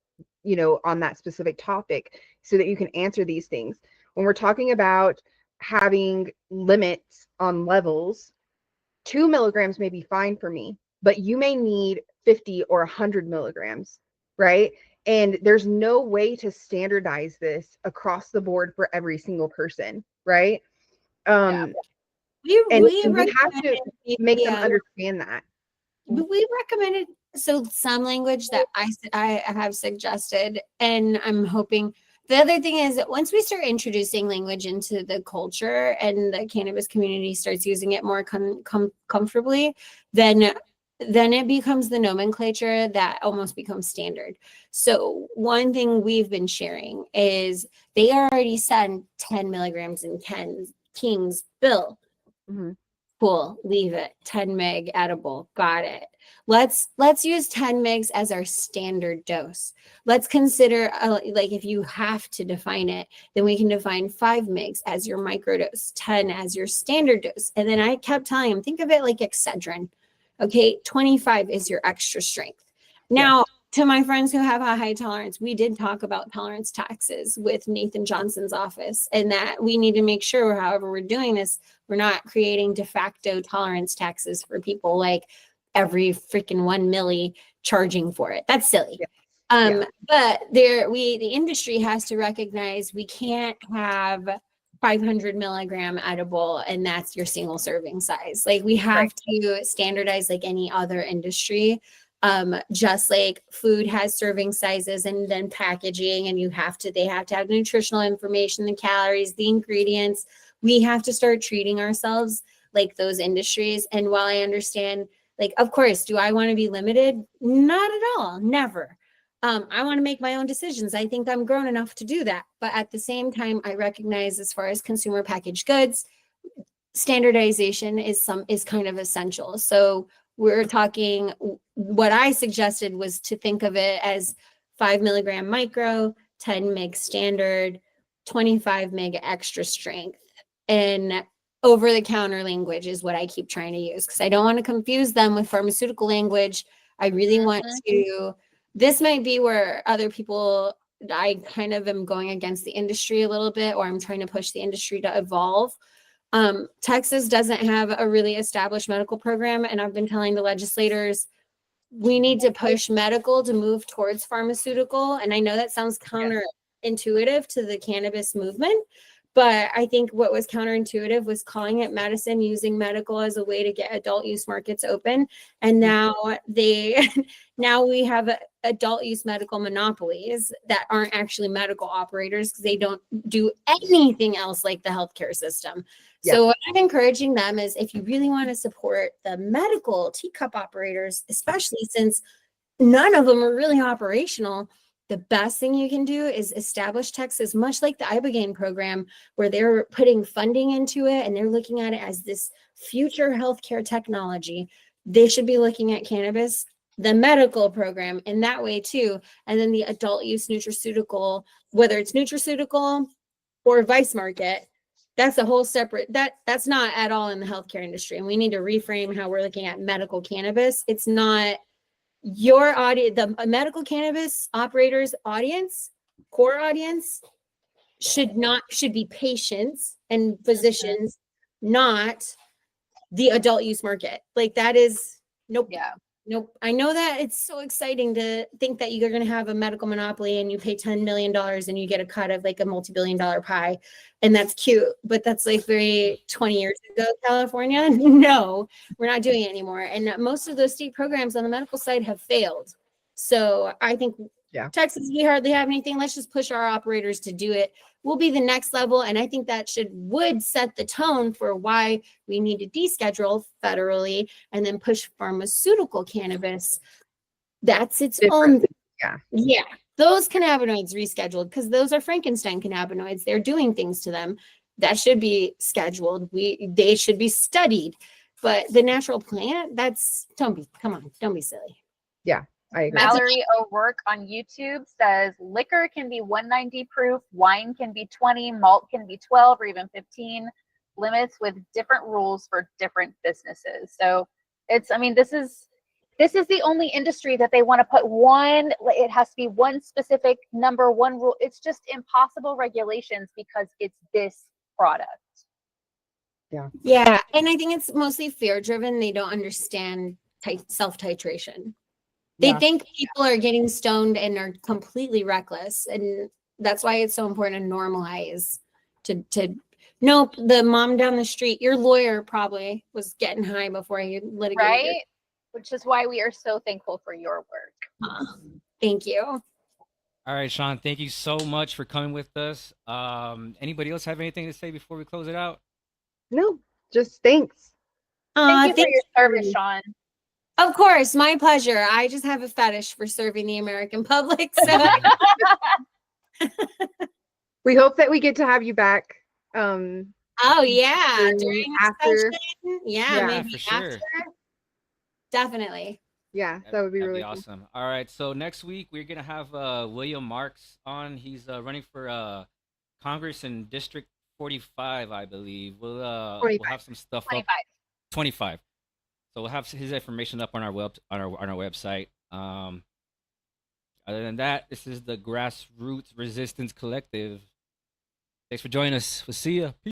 S2: on that specific topic, so that you can answer these things. When we're talking about having limits on levels, 2 milligrams may be fine for me, but you may need 50 or 100 milligrams, right? And there's no way to standardize this across the board for every single person, right? And we have to make them understand that.
S5: We recommended some language that I have suggested, and I'm hoping. The other thing is that once we start introducing language into the culture and the cannabis community starts using it more comfortably, then it becomes the nomenclature that almost becomes standard. So one thing we've been sharing is they already said 10 milligrams in King's bill.
S2: Mm-hmm.
S5: Cool, leave it. 10 meg edible, got it. Let's use 10 megs as our standard dose. Let's consider like if you have to define it, then we can define 5 megs as your microdose, 10 as your standard dose. And then I kept telling him, think of it like Excedrin. Okay, 25 is your extra strength. Now, to my friends who have a high tolerance, we did talk about tolerance taxes with Nathan Johnson's office, and that we need to make sure, however we're doing this, we're not creating de facto tolerance taxes for people, like every freaking 1 milli charging for it. That's silly. But the industry has to recognize we can't have 500 milligram edible and that's your single serving size. Like we have to standardize like any other industry. Just like food has serving sizes and then packaging, and they have to have nutritional information, the calories, the ingredients. We have to start treating ourselves like those industries. And while I understand, like, of course, do I want to be limited? Not at all. Never. I want to make my own decisions. I think I'm grown enough to do that. But at the same time, I recognize as far as consumer packaged goods, standardization is kind of essential. So we're talking, what I suggested was to think of it as 5 milligram micro, 10 meg standard, 25 meg extra strength. And over the counter language is what I keep trying to use, because I don't want to confuse them with pharmaceutical language. I really want to, this might be where other people, I kind of am going against the industry a little bit, or I'm trying to push the industry to evolve. Texas doesn't have a really established medical program, and I've been telling the legislators we need to push medical to move towards pharmaceutical. And I know that sounds counterintuitive to the cannabis movement, but I think what was counterintuitive was calling it medicine, using medical as a way to get adult use markets open. And now we have adult use medical monopolies that aren't actually medical operators, because they don't do anything else like the healthcare system. So what I'm encouraging them is, if you really want to support the medical teacup operators, especially since none of them are really operational, the best thing you can do is establish Texas, much like the Ibogaine program, where they're putting funding into it and they're looking at it as this future healthcare technology. They should be looking at cannabis, the medical program, in that way too. And then the adult use nutraceutical, whether it's nutraceutical or vice market, that's a whole separate, that's not at all in the healthcare industry. And we need to reframe how we're looking at medical cannabis. It's not your audience, the medical cannabis operators audience, core audience should be patients and physicians, not the adult use market. Like that is, nope. Nope. I know that it's so exciting to think that you're going to have a medical monopoly and you pay $10 million and you get a cut of like a multi-billion-dollar pie. And that's cute, but that's like very 20 years ago, California. No, we're not doing it anymore. And most of those state programs on the medical side have failed. So I think
S2: Yeah.
S5: Texas, we hardly have anything. Let's just push our operators to do it. We'll be the next level. And I think that would set the tone for why we need to deschedule federally and then push pharmaceutical cannabis. That's its own thing.
S2: Yeah.
S5: Yeah. Those cannabinoids rescheduled because those are Frankenstein cannabinoids. They're doing things to them. That should be scheduled. They should be studied. But the natural plant, don't be silly.
S2: Yeah, I agree.
S1: Mallory O'Rourke on YouTube says liquor can be 190 proof, wine can be 20, malt can be 12 or even 15, limits with different rules for different businesses. So this is the only industry that they want to put it has to be one specific number one rule. It's just impossible regulations because it's this product.
S5: Yeah. And I think it's mostly fear driven. They don't understand self-titration. They think people are getting stoned and are completely reckless. And that's why it's so important to normalize nope, the mom down the street, your lawyer probably was getting high before he litigated.
S1: Right? Which is why we are so thankful for your work.
S5: Thank you.
S3: All right, Shaun, thank you so much for coming with us. Anybody else have anything to say before we close it out?
S2: No, just thanks.
S1: Thank you for your service, Shaun.
S5: Of course, my pleasure. I just have a fetish for serving the American public. So
S2: We hope that we get to have you back.
S5: during
S2: after.
S5: Yeah, maybe
S3: for sure.
S5: after. Definitely.
S2: Yeah, that would be
S3: That'd
S2: really
S3: be awesome. Cool. All right, so next week we're gonna have William Marks on. He's running for Congress in District 45, I believe. We'll have some stuff
S1: 25.
S3: up. 25. So we'll have his information up on our website. Other than that, this is the Grassroots Resistance Collective. Thanks for joining us. We'll see ya. Peace.